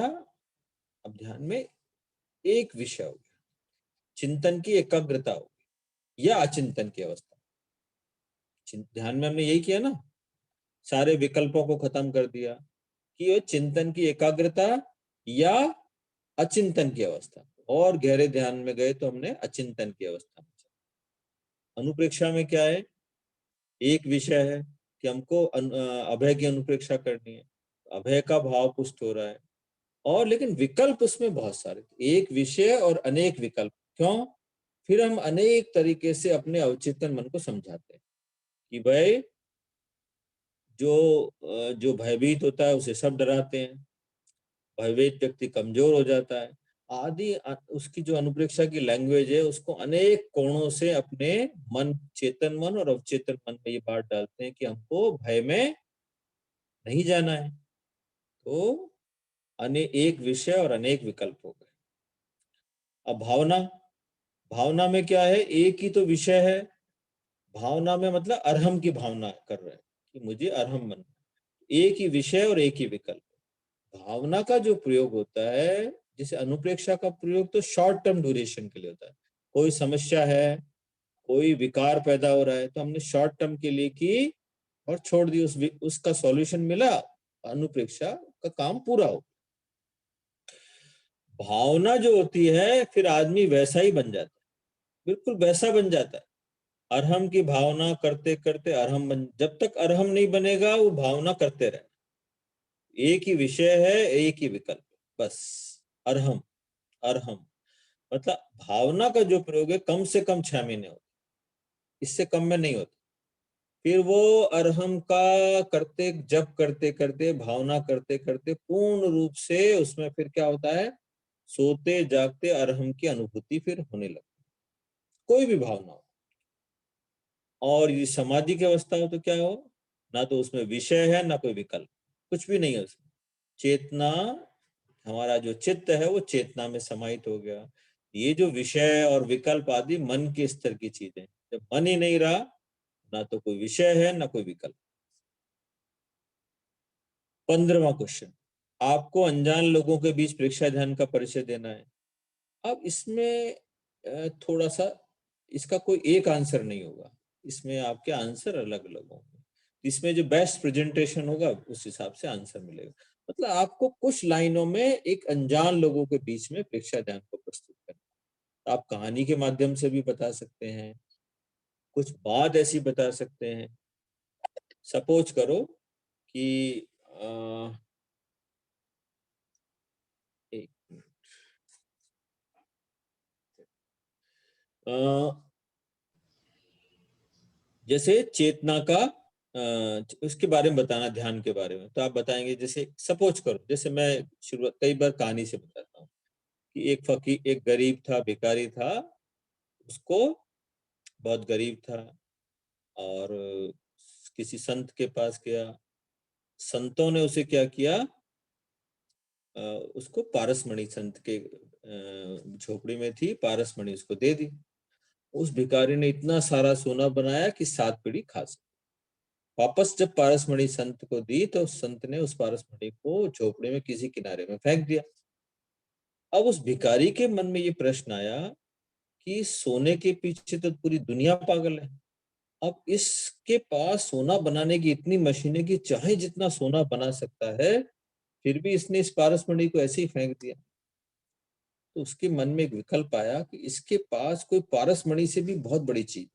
अब ध्यान में एक विषय हो गया, चिंतन की एकाग्रता हो गई या अचिंतन की अवस्था। ध्यान में हमने यही किया ना, सारे विकल्पों को खत्म कर दिया कि ये चिंतन की एकाग्रता या अचिंतन की अवस्था। और गहरे ध्यान में गए तो हमने अचिंतन की अवस्था में। अनुप्रेक्षा में क्या है? एक विषय है कि हमको अभय की अनुप्रेक्षा करनी है, अभय का भाव पुष्ट हो रहा है, और लेकिन विकल्प उसमें बहुत सारे, एक विषय और अनेक विकल्प। क्यों? फिर हम अनेक तरीके से अपने अवचेतन मन को समझाते हैं कि भाई जो भयभीत होता है उसे सब डराते हैं, भयभीत व्यक्ति कमजोर हो जाता है, आदि उसकी जो अनुप्रेक्षा की लैंग्वेज है उसको अनेक कोणों से अपने मन, चेतन मन और अवचेतन मन में ये बात डालते हैं कि हमको भय में नहीं जाना है। तो एक विषय और अनेक विकल्प हो गए। अब भावना, भावना में क्या है, एक ही तो विषय है। भावना में मतलब अरहम की भावना कर रहे हैं कि मुझे अरहम बनना, एक ही विषय और एक ही विकल्प। भावना का जो प्रयोग होता है, जैसे अनुप्रेक्षा का प्रयोग तो शॉर्ट टर्म ड्यूरेशन के लिए होता है। कोई समस्या है, कोई विकार पैदा हो रहा है, तो हमने शॉर्ट टर्म के लिए की और छोड़ दी, उसका सॉल्यूशन मिला, अनुप्रेक्षा का काम पूरा हो। भावना जो होती है, फिर आदमी वैसा ही बन जाता है, बिल्कुल वैसा बन जाता है। अरहम की भावना करते करते अरहम बन, जब तक अरहम नहीं बनेगा वो भावना करते रहे। एक ही विषय है, एक ही विकल्प, बस अरहम अरहम। मतलब भावना का जो प्रयोग है कम से कम 6 महीने होता, इससे कम में नहीं होता। फिर वो अरहम का करते, जब करते करते भावना करते करते पूर्ण रूप से उसमें फिर क्या होता है, सोते जागते अरहम की अनुभूति फिर होने लगती, कोई भी भावना हो। और ये समाधि की अवस्था हो तो क्या हो, ना तो उसमें विषय है ना कोई विकल्प, कुछ भी नहीं है उसमें। चेतना, हमारा जो चित्त है वो चेतना में समाहित हो गया। ये जो विषय और विकल्प आदि मन के स्तर की चीजें, जब मन ही नहीं रहा, ना तो कोई विषय है ना कोई विकल्प। 15वां क्वेश्चन, आपको अनजान लोगों के बीच प्रेक्षा ध्यान का परिचय देना है। अब इसमें थोड़ा सा, इसका कोई एक आंसर नहीं होगा, इसमें आपके आंसर अलग अलग होंगे। इसमें जो बेस्ट प्रेजेंटेशन होगा उस हिसाब से आंसर मिलेगा। मतलब आपको कुछ लाइनों में एक अनजान लोगों के बीच में प्रेक्षा ध्यान को प्रस्तुत करना। आप कहानी के माध्यम से भी बता सकते हैं, कुछ बात ऐसी बता सकते हैं। सपोज करो कि एक मिनट, जैसे चेतना का उसके बारे में बताना, ध्यान के बारे में, तो आप बताएंगे, जैसे सपोज करो, जैसे मैं शुरुआत कई बार कहानी से बताता हूँ कि एक फकीर, एक गरीब था, भिखारी था, उसको बहुत गरीब था और किसी संत के पास गया। संतों ने उसे क्या किया, उसको पारसमणि, संत के झोपड़ी में थी पारसमणि, उसको दे दी। उस भिखारी ने इतना सारा सोना बनाया कि 7 पीढ़ी खा सके। वापस जब पारसमणि संत को दी तो संत ने उस पारसमणि को झोपड़ी में किसी किनारे में फेंक दिया। अब उस भिखारी के मन में ये प्रश्न आया कि सोने के पीछे तो पूरी दुनिया पागल है, अब इसके पास सोना बनाने की इतनी मशीनें कि चाहे जितना सोना बना सकता है, फिर भी इसने इस पारसमणि को ऐसे ही फेंक दिया। तो उसके मन में एक विकल्प आया कि इसके पास कोई पारसमणि से भी बहुत बड़ी चीज,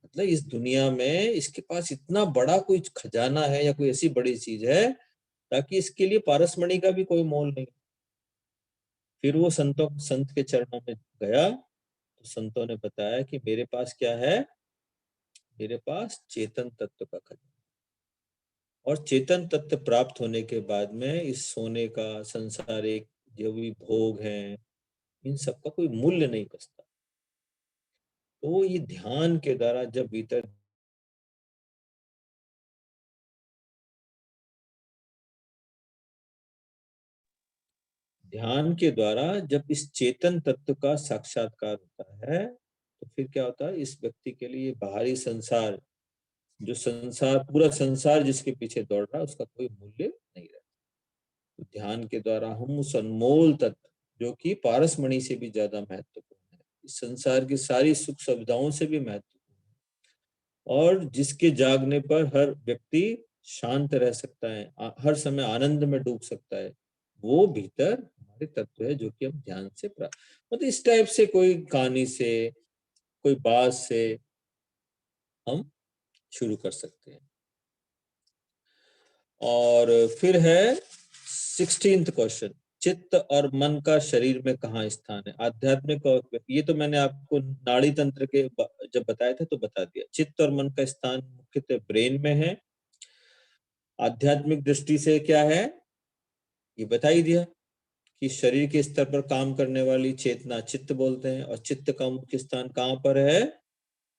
मतलब इस दुनिया में इसके पास इतना बड़ा कोई खजाना है या कोई ऐसी बड़ी चीज है ताकि इसके लिए पारसमणि का भी कोई मोल नहीं। फिर वो संत के चरणों में गया तो संतों ने बताया कि मेरे पास क्या है, मेरे पास चेतन तत्व का खजाना, और चेतन तत्व प्राप्त होने के बाद में इस सोने का, संसारिक जो भी भोग हैं, इन सब का कोई मूल्य नहीं बचता। तो ये ध्यान के द्वारा जब भीतर ध्यान के द्वारा जब इस चेतन तत्व का साक्षात्कार होता है, तो फिर क्या होता है, इस व्यक्ति के लिए बाहरी संसार, जो संसार, पूरा संसार जिसके पीछे दौड़ रहा है, उसका कोई मूल्य नहीं रहता। तो ध्यान के द्वारा हम उस अनमोल तत्व, जो कि पारसमणि से भी ज्यादा महत्वपूर्ण है, इस संसार की सारी सुख सुविधाओं से भी महत्वपूर्ण है, और जिसके जागने पर हर व्यक्ति शांत रह सकता है, हर समय आनंद में डूब सकता है, वो भीतर हमारे तत्व है, जो कि हम ध्यान से प्राप्त, मतलब इस टाइप से कोई कहानी से, कोई बात से हम शुरू कर सकते हैं। और फिर है 16th क्वेश्चन, चित्त और मन का शरीर में कहाँ स्थान है। आध्यात्मिक और, ये तो मैंने आपको नाड़ी तंत्र के जब बताया था तो बता दिया। चित्त और मन का स्थान मुख्यतः ब्रेन में है। आध्यात्मिक दृष्टि से क्या है, ये बता ही दिया कि शरीर के स्तर पर काम करने वाली चेतना चित्त बोलते हैं, और चित्त का मुख्य स्थान कहाँ पर है?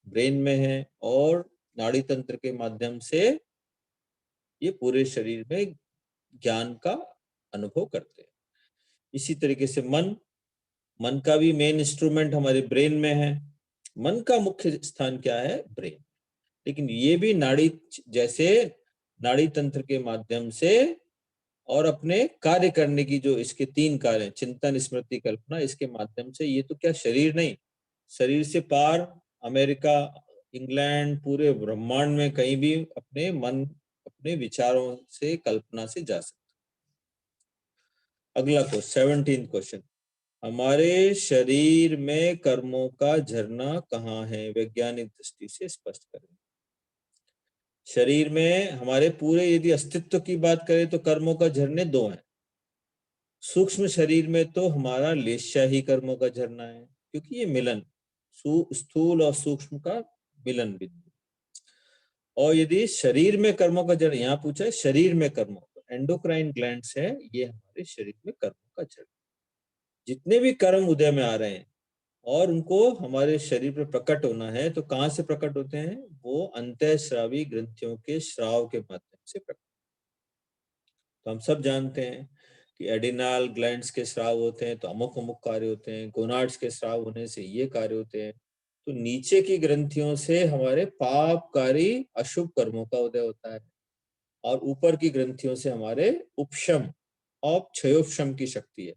ब्रेन में है, और नाड़ी तंत्र के माध्यम से ये पूरे शरीर में ज्ञान का अनुभव करते हैं। इसी तरीके से मन का भी मेन इंस्ट्रूमेंट हमारे ब्रेन में है। मन का मुख्य स्थान क्या है? ब्रेन। लेकिन ये भी नाड़ी जैसे नाड़ी तंत्र के माध्यम से और अपने कार्य करने की जो इसके 3 कार्य, चिंतन, स्मृति, कल्पना, इसके माध्यम से, ये तो क्या शरीर नहीं, शरीर से पार अमेरिका, इंग्लैंड, पूरे ब्रह्मांड में कहीं भी अपने मन, अपने विचारों से, कल्पना से जा सकते। अगला 17th क्वेश्चन, हमारे शरीर में कर्मों का झरना कहाँ है? वैज्ञानिक दृष्टि से स्पष्ट करें। शरीर में हमारे पूरे यदि अस्तित्व की बात करें तो कर्मों का झरने 2 हैं। सूक्ष्म शरीर में तो हमारा लेशा ही कर्मों का झरना है, क्योंकि ये मिलन, स्थूल और सूक्ष्म का मिलन बिंदु। और यदि शरीर में कर्मों का झरना, यहाँ पूछा है शरीर में कर्मों, एंडोक्राइन ग्लैंड्स है, ये हमारे शरीर में कर्मों का झरना। जितने भी कर्म उदय में आ रहे हैं और उनको हमारे शरीर पर प्रकट होना है, तो कहाँ से प्रकट होते हैं? वो अंतःस्रावी ग्रंथियों के श्राव के माध्यम से प्रकट। तो हम सब जानते हैं कि एडिनल ग्लैंड्स के स्राव होते हैं तो अमुक अमुक कार्य होते हैं, गोनाड्स के स्राव होने से ये कार्य होते हैं। तो नीचे की ग्रंथियों से हमारे पापकारी अशुभ कर्मों का उदय होता है, और ऊपर की ग्रंथियों से हमारे उपशम और क्षयोपशम की शक्ति है,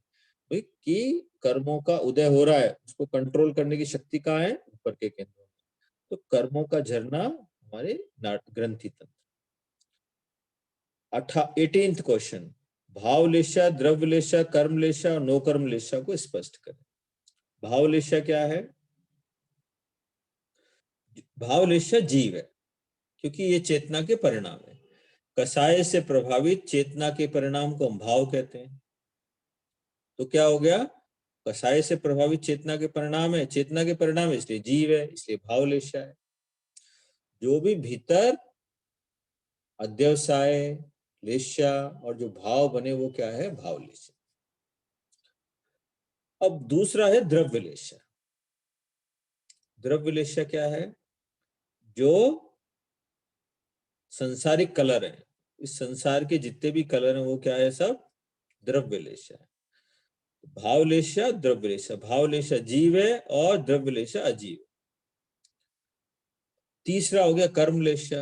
कि कर्मों का उदय हो रहा है, उसको कंट्रोल करने की शक्ति कहाँ है? ऊपर के केंद्रों में। तो कर्मों का झरना हमारे ग्रंथि तंत्र। 18th क्वेश्चन, भावलेशा, द्रव्यलेशा, कर्मलेशा और नो कर्मलेशा को स्पष्ट करें। भावलेशा क्या है? भावलेशा जीव है, क्योंकि ये चेतना के परिणाम है। कसाय से प्रभावित चेतना के परिणाम को हम भाव कहते हैं। तो क्या हो गया? कसाय से प्रभावित चेतना के परिणाम है, चेतना के परिणाम है, इसलिए जीव है, इसलिए भावलेशा है। जो भी भीतर अध्यवसाय, लेशा और जो भाव बने, वो क्या है? भावलेशा। अब दूसरा है द्रव्यलेशा। द्रव्यलेशा क्या है? जो संसारिक कलर है, इस संसार के जितने भी कलर हैं वो क्या है? सब द्रव्यलेशा है। भावलेशा, द्रव्यलेशा। भावलेशा जीव है और द्रव्यलेशा अजीव। तीसरा हो गया कर्मलेशा।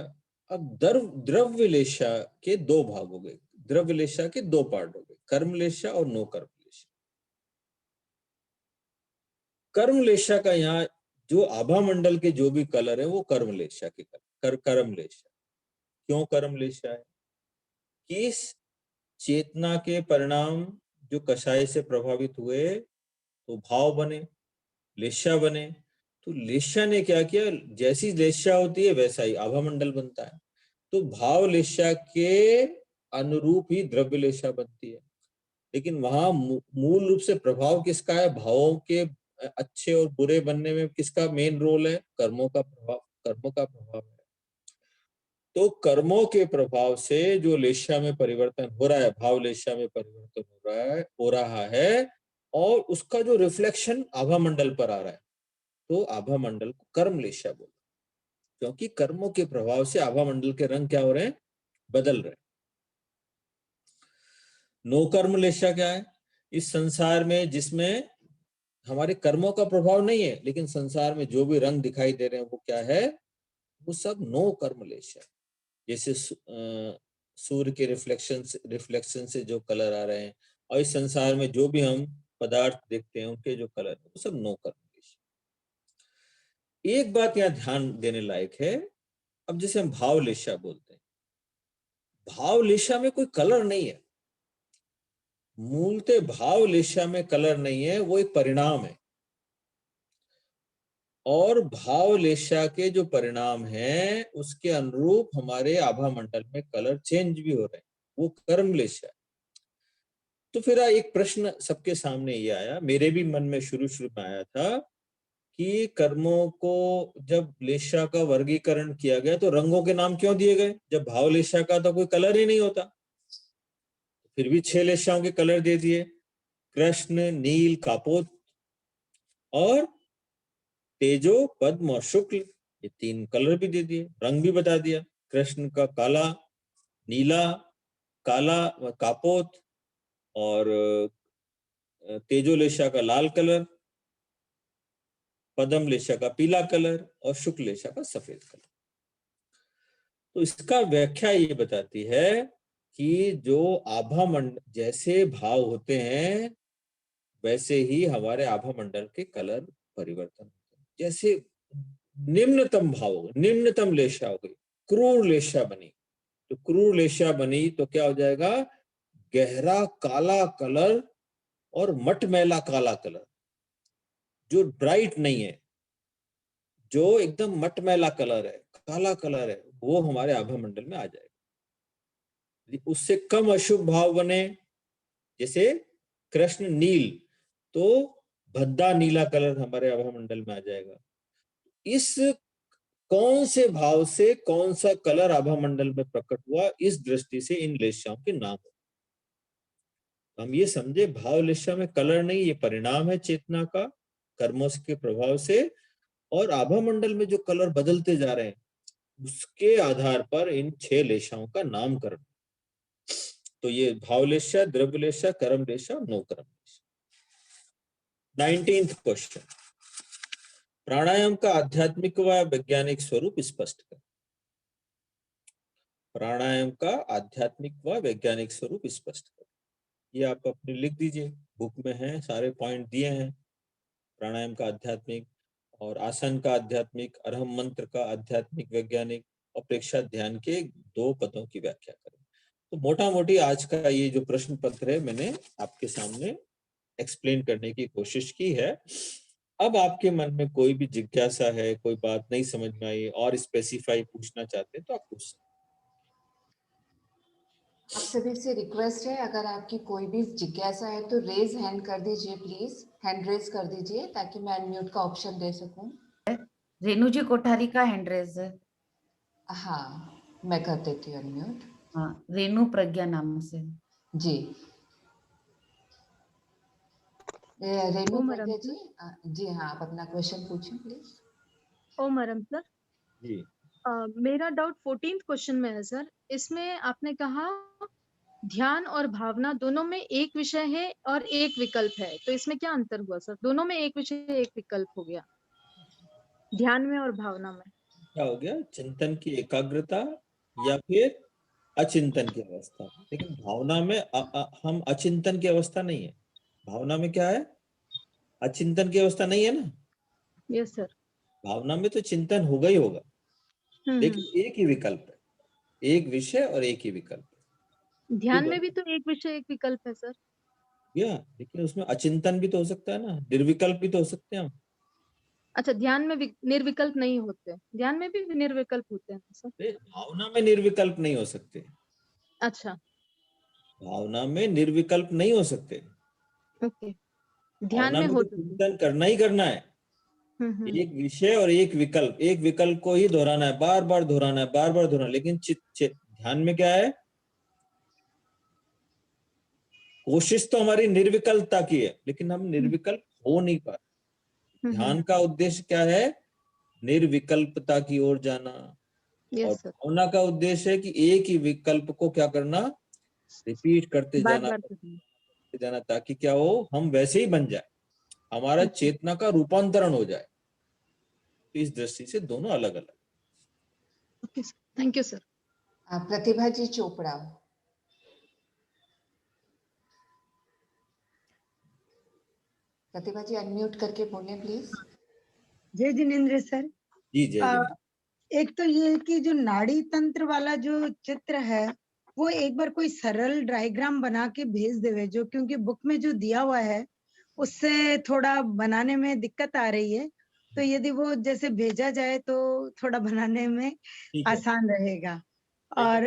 अब द्रव्यलेशा के 2 भाग हो गए, द्रव्यलेशा के 2 पार्ट हो गए, कर्मलेशा और नो कर्मलेशा। कर्मलेशा का यहाँ जो आभा मंडल के जो भी कलर है वो कर्मलेशा के कलर, कर्मलेशा। क्यों कर्मलेशा है? कि चेतना के परिणाम जो कषाय से प्रभावित हुए तो भाव बने, लेशा बने। तो लेशा ने क्या किया? जैसी लेशा होती है वैसा ही आभा मंडल बनता है। तो भाव लेशा के अनुरूप ही द्रव्य लेशा बनती है। लेकिन वहां मूल रूप से प्रभाव किसका है? भावों के अच्छे और बुरे बनने में किसका मेन रोल है? कर्मों का प्रभाव, कर्मों का प्रभाव है। तो कर्मों के प्रभाव से जो लेशा में परिवर्तन हो रहा है, भाव लेशा में परिवर्तन हो रहा है, और उसका जो रिफ्लेक्शन आभा मंडल पर आ रहा है, तो आभा मंडल को कर्म लेशा बोलते हैं, क्योंकि कर्मों के प्रभाव से आभा मंडल के रंग क्या हो रहे हैं? बदल रहे हैं। नो कर्म लेशा क्या है? इस संसार में जिसमें हमारे कर्मों का प्रभाव नहीं है, लेकिन संसार में जो भी रंग दिखाई दे रहे हैं वो क्या है? वो सब नो कर्म लेशा है। जैसे सूर्य के रिफ्लेक्शन से जो कलर आ रहे हैं, और इस संसार में जो भी हम पदार्थ देखते हैं उनके जो कलर है वो सब नो कर्म लेशा। एक बात यहाँ ध्यान देने लायक है। अब जैसे हम भाव लेशा बोलते हैं, भाव लेशा में कोई कलर नहीं है। मूलतः भाव लेशा में कलर नहीं है, वो एक परिणाम है। और भाव लेशा के जो परिणाम हैं उसके अनुरूप हमारे आभा मंडल में कलर चेंज भी हो रहे हैं, वो कर्म लेशा है। तो फिर एक प्रश्न सबके सामने ये आया, मेरे भी मन में शुरू में आया था कि कर्मों को जब लेशा का वर्गीकरण किया गया तो रंगों के नाम क्यों दिए गए? जब भाव लेशा का तो कोई कलर ही नहीं होता, फिर भी 6 लेशाओं के कलर दे दिए। कृष्ण, नील, कापोत और तेजो, पद्म और शुक्ल, ये 3 कलर भी दे दिए, रंग भी बता दिया। कृष्ण का काला, नीला, काला व कापोत, और तेजोलेशा का लाल कलर, पद्मलेशा का पीला कलर और शुक्लेशा का सफेद कलर। तो इसका व्याख्या ये बताती है कि जो आभा मंडल, जैसे भाव होते हैं वैसे ही हमारे आभा मंडल के कलर परिवर्तन होते हैं। जैसे निम्नतम भाव, निम्नतम लेशा हो गई, क्रूर लेशा बनी, तो क्रूर लेशा बनी तो क्या हो जाएगा, गहरा काला कलर और मटमैला काला कलर, जो ब्राइट नहीं है, जो एकदम मटमैला कलर है, काला कलर है, वो हमारे आभा मंडल में आ जाएगा। उससे कम अशुभ भाव बने, जैसे कृष्ण नील, तो भद्दा नीला कलर हमारे आभा मंडल में आ जाएगा। इस कौन से भाव से कौन सा कलर आभा मंडल में प्रकट हुआ, इस दृष्टि से इन लेशाओं के नाम है। हम ये समझे भाव लेशा में कलर नहीं, ये परिणाम है चेतना का, कर्मों के प्रभाव से, और आभा मंडल में जो कलर बदलते जा रहे हैं उसके आधार पर इन 6 लेशाओं का नामकरण। तो ये भावलेशा, द्रव्यलेशा, कर्मलेशा, नौकर्मलेशा। 19th क्वेश्चन, प्राणायाम का आध्यात्मिक व वैज्ञानिक स्वरूप स्पष्ट कर। प्राणायाम का आध्यात्मिक व वैज्ञानिक स्वरूप स्पष्ट कर, ये आप अपने लिख दीजिए, बुक में है, सारे पॉइंट दिए हैं। प्राणायाम का आध्यात्मिक और आसन का आध्यात्मिक, अरहम मंत्र का आध्यात्मिक वैज्ञानिक, और प्रेक्षा ध्यान के 2 पदों की व्याख्या करें। तो मोटा मोटी आज का ये जो प्रश्न पत्र है मैंने आपके सामने एक्सप्लेन करने की कोशिश की है। अब आपके मन में कोई भी जिज्ञासा है, कोई बात नहीं समझ में आई और स्पेसिफाई पूछना चाहते हैं तो आप पूछ सकते हैं। आप सभी से रिक्वेस्ट है, अगर आपकी कोई भी जिज्ञासा है तो रेज हैंड कर दीजिए, प्लीज हैंड रेज कर दीजिए ताकि मैं अनम्यूट का ऑप्शन दे सकूं। रेणु जी कोठारी का हैंड रेज है। हाँ, मैं कर देती हूँ अनम्यूट। हाँ, रेणु प्रज्ञा नाम से। जी, रेणु ओम प्रज्ञा आराम जी, जी हाँ, आप अपना क्वेश्चन पूछें प्लीज। ओम आराम सर। जी मेरा डाउट 14th क्वेश्चन में है सर। इसमें आपने कहा ध्यान और भावना दोनों में एक विषय है और एक विकल्प है, तो इसमें क्या अंतर हुआ सर? दोनों में एक विषय एक विकल्प हो गया, ध्यान में और भावना में। क्या हो गया, चिंतन की एकाग्रता या फिर अचिंतन की अवस्था। लेकिन भावना में हम अचिंतन की अवस्था नहीं है, भावना में क्या है, अचिंतन की अवस्था नहीं है ना। Yes sir. भावना में तो चिंतन होगा ही होगा, लेकिन एक ही विकल्प है, एक विषय और एक ही विकल्प है। ध्यान में भी तो एक विषय एक विकल्प है सर। या लेकिन उसमें अचिंतन भी तो हो सकता है ना, निर्विकल्प भी तो हो सकते हैं हम। अच्छा, ध्यान में निर्विकल्प नहीं होते, ध्यान में भी निर्विकल्प होते हैं सर। भावना में निर्विकल्प नहीं हो सकते। अच्छा, भावना में निर्विकल्प नहीं हो सकते। ओके, ध्यान भावना में में तो होते। चिंतन करना ही करना है, एक विषय और एक विकल्प, एक विकल्प को ही दोहराना है, बार बार दोहराना है, बार बार दोहराना। लेकिन ध्यान में क्या है, कोशिश तो हमारी निर्विकल्पता की है, लेकिन हम निर्विकल्प हो नहीं पा रहे। ध्यान का उद्देश्य क्या है, निर्विकल्पता की ओर जाना। और यस सर। भावना का उद्देश्य है कि एक ही विकल्प को क्या करना, रिपीट करते बार जाना, बार करते जाना, ताकि क्या हो, हम वैसे ही बन जाए, हमारा चेतना का रूपांतरण हो जाए। तो इस दृष्टि से दोनों अलग अलग। Okay sir, thank you sir. Pratibha ji Chopra, Pratibha ji unmute करके बोलें प्लीज। जय जिनेन्द्र सर। जी जय जिनेन्द्र। एक तो ये है कि जो नाड़ी तंत्र वाला जो चित्र है वो एक बार कोई सरल डायग्राम बना के भेज देवे, जो क्योंकि बुक में जो दिया हुआ है उससे थोड़ा बनाने में दिक्कत आ रही है, तो यदि वो जैसे भेजा जाए तो थोड़ा बनाने में आसान रहेगा। और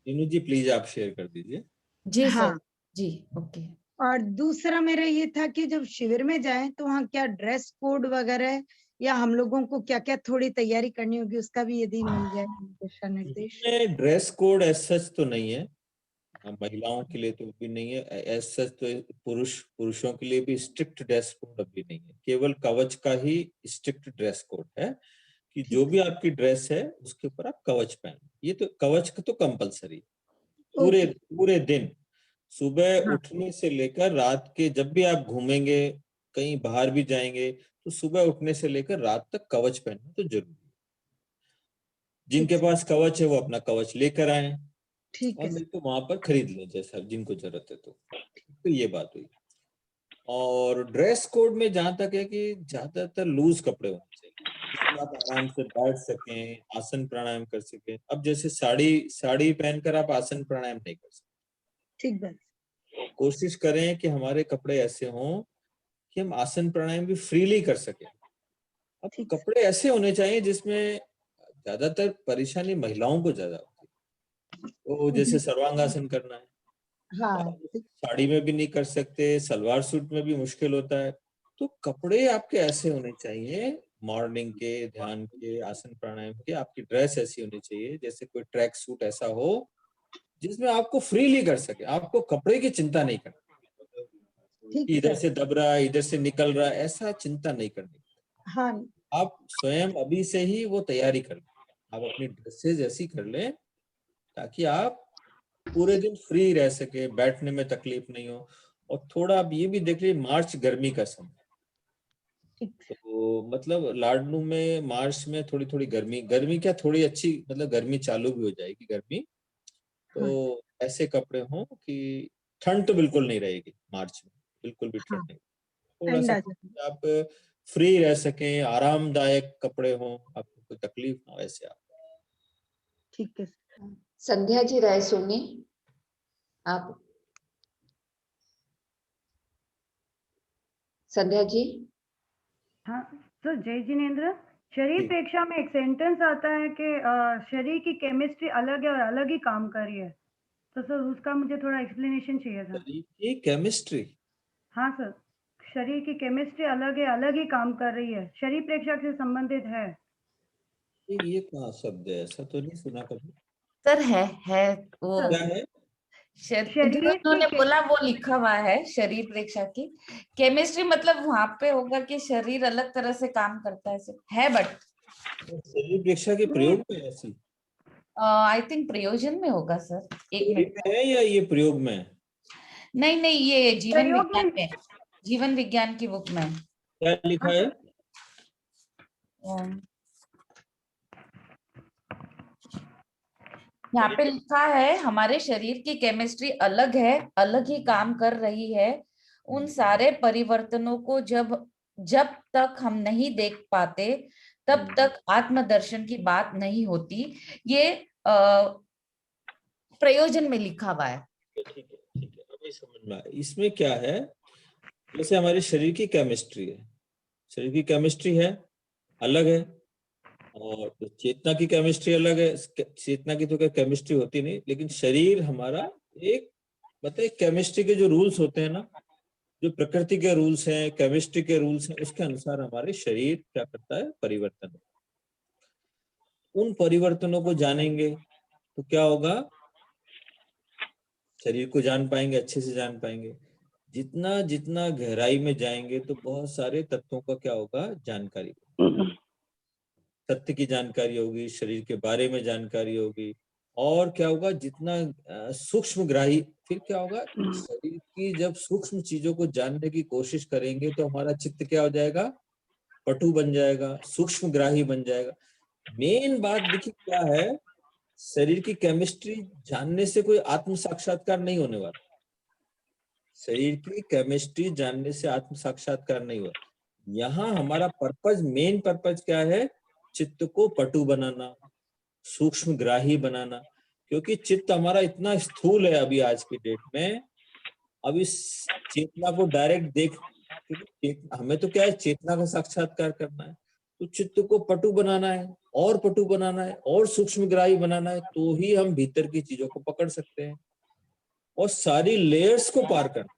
नीनू जी प्लीज आप शेयर कर दीजिए। जी हाँ, सर, जी ओके। और दूसरा मेरा ये था कि जब शिविर में जाए तो वहाँ क्या ड्रेस कोड वगैरह या हम लोगों को क्या क्या थोड़ी तैयारी करनी होगी, उसका भी यदि मिल जाए दिशा निर्देश। ड्रेस कोड एज सच तो नहीं है, महिलाओं के लिए तो भी नहीं है, ऐसा तो पुरुषों के लिए भी स्ट्रिक्ट ड्रेस कोड अभी नहीं है, केवल कवच का ही स्ट्रिक्ट ड्रेस कोड है कि जो भी आपकी ड्रेस है उसके ऊपर आप कवच पहन। ये तो कवच का तो कंपलसरी पूरे पूरे दिन, सुबह हाँ। उठने से लेकर रात के, जब भी आप घूमेंगे कहीं बाहर भी जाएंगे तो सुबह उठने से लेकर रात तक कवच पहनना तो जरूरी है। जिनके पास कवच है वो अपना कवच लेकर आए, ठीक और है। नहीं तो वहां पर खरीद लें जैसा जिनको जरूरत है। तो ये बात हुई। और ड्रेस कोड में जहां तक है कि ज्यादातर लूज कपड़े होने चाहिए जिसमें आप आराम से बैठ सकें, आसन प्राणायाम कर सकें। अब जैसे साड़ी पहनकर आप आसन प्राणायाम नहीं कर सकते। ठीक बात। कोशिश करें कि हमारे कपड़े ऐसे हों कि हम आसन प्राणायाम भी फ्रीली कर सकें। अब ठीक। कपड़े ऐसे होने चाहिए जिसमें ज्यादातर परेशानी महिलाओं को ज्यादा होती है, तो जैसे सर्वांगासन करना है, हाँ। साड़ी में भी नहीं कर सकते, सलवार सूट में भी मुश्किल होता है। तो कपड़े आपके ऐसे होने चाहिए, मॉर्निंग के, ध्यान के, आसन प्राणायाम के, आपकी ड्रेस ऐसी होनी चाहिए जैसे कोई ट्रैक सूट ऐसा हो जिसमें आपको फ्रीली कर सके, आपको कपड़े की चिंता नहीं करनी, ठीक इधर सर। से दब रहा है इधर से निकल रहा है, ऐसा चिंता नहीं करनी। हाँ। आप स्वयं अभी से ही वो तैयारी कर लें, आप अपनी ड्रेसेज ऐसी कर लें ताकि आप पूरे दिन फ्री रह सके, बैठने में तकलीफ नहीं हो। और थोड़ा आप ये भी देख लीजिए, मार्च गर्मी का समय, ठीक। तो मतलब लाडनू में मार्च में थोड़ी थोड़ी गर्मी क्या, थोड़ी अच्छी मतलब गर्मी चालू भी हो जाएगी गर्मी। हाँ। तो ऐसे कपड़े हों कि ठंड तो बिल्कुल नहीं रहेगी मार्च में, बिल्कुल भी ठंड हाँ। नहीं, थोड़ा ठंड सा आ जाती। आप फ्री रह सकें, आरामदायक कपड़े हों, आपको कोई तकलीफ ना हो, ऐसे आप। ठीक है। संध्या जी राय सोनी, आप संध्या जी। हाँ सर, जय जिनेन्द्र। शरीर जी। प्रेक्षा में एक सेंटेंस आता है कि शरीर की केमिस्ट्री अलग है और अलग ही काम कर रही है, तो सर उसका मुझे थोड़ा एक्सप्लेनेशन चाहिए था। शरीर की केमिस्ट्री? हाँ सर, शरीर की केमिस्ट्री अलग है, अलग ही काम कर रही है, शरीर प्रेक्षा से संबंधित है। ये कहाँ शब्द है, ऐसा तो नहीं सुना कभी। सर है वो सर, क्या है? शरीर जो उन्होंने की बोला वो लिखा हुआ है, शरीर प्रेक्षा की केमिस्ट्री, मतलब वहां पे होगा कि शरीर अलग तरह से काम करता है बट शरीर प्रेक्षा के नहीं, प्रयोग में है ऐसी? आई थिंक प्रयोजन में होगा सर। एक थ्योरी मिनट। में है या ये प्रयोग में है? नहीं, ये जीवन प्रयोग विज्ञान में। में, जीवन विज्ञान की बुक में। क्या लिखा है? यहाँ पे लिखा है हमारे शरीर की केमिस्ट्री अलग है, अलग ही काम कर रही है। उन सारे परिवर्तनों को जब तक हम नहीं देख पाते तब तक आत्मदर्शन की बात नहीं होती। ये प्रयोजन में लिखा हुआ है। ठीक है, अभी समझ में आया। इसमें क्या है, जैसे हमारे शरीर की केमिस्ट्री है, शरीर की केमिस्ट्री है, अलग है, और चेतना की केमिस्ट्री अलग है। चेतना की तो क्या केमिस्ट्री होती नहीं, लेकिन शरीर हमारा एक बताइए, केमिस्ट्री के जो रूल्स होते हैं ना, जो प्रकृति के रूल्स हैं, केमिस्ट्री के रूल्स हैं, उसके अनुसार हमारे शरीर क्या करता है, परिवर्तन। उन परिवर्तनों को जानेंगे तो क्या होगा, शरीर को जान पाएंगे, अच्छे से जान पाएंगे। जितना जितना गहराई में जाएंगे तो बहुत सारे तत्वों का क्या होगा, जानकारी, सत्य की जानकारी होगी, शरीर के बारे में जानकारी होगी। और क्या होगा, जितना सूक्ष्मग्राही, फिर क्या होगा, शरीर की जब सूक्ष्म चीजों को जानने की कोशिश करेंगे तो हमारा चित्त क्या हो जाएगा, पटु बन जाएगा, सूक्ष्मग्राही बन जाएगा। मेन बात देखिए क्या है, शरीर की केमिस्ट्री जानने से कोई आत्म साक्षात्कार नहीं होने वाला। शरीर की केमिस्ट्री जानने से आत्म साक्षात्कार नहीं हुआ। यहाँ हमारा पर्पज, मेन पर्पज क्या है, चित्त को पटु बनाना, सूक्ष्म ग्राही बनाना। क्योंकि चित्त हमारा इतना स्थूल है अभी आज की डेट में, अब इस चेतना को डायरेक्ट देख, क्योंकि हमें तो क्या है, चेतना का साक्षात्कार करना है, तो चित्त को पटु बनाना है, और पटु बनाना है, और सूक्ष्म ग्राही बनाना है, तो ही हम भीतर की चीजों को पकड़ सकते हैं और सारी लेयर्स को पार करना।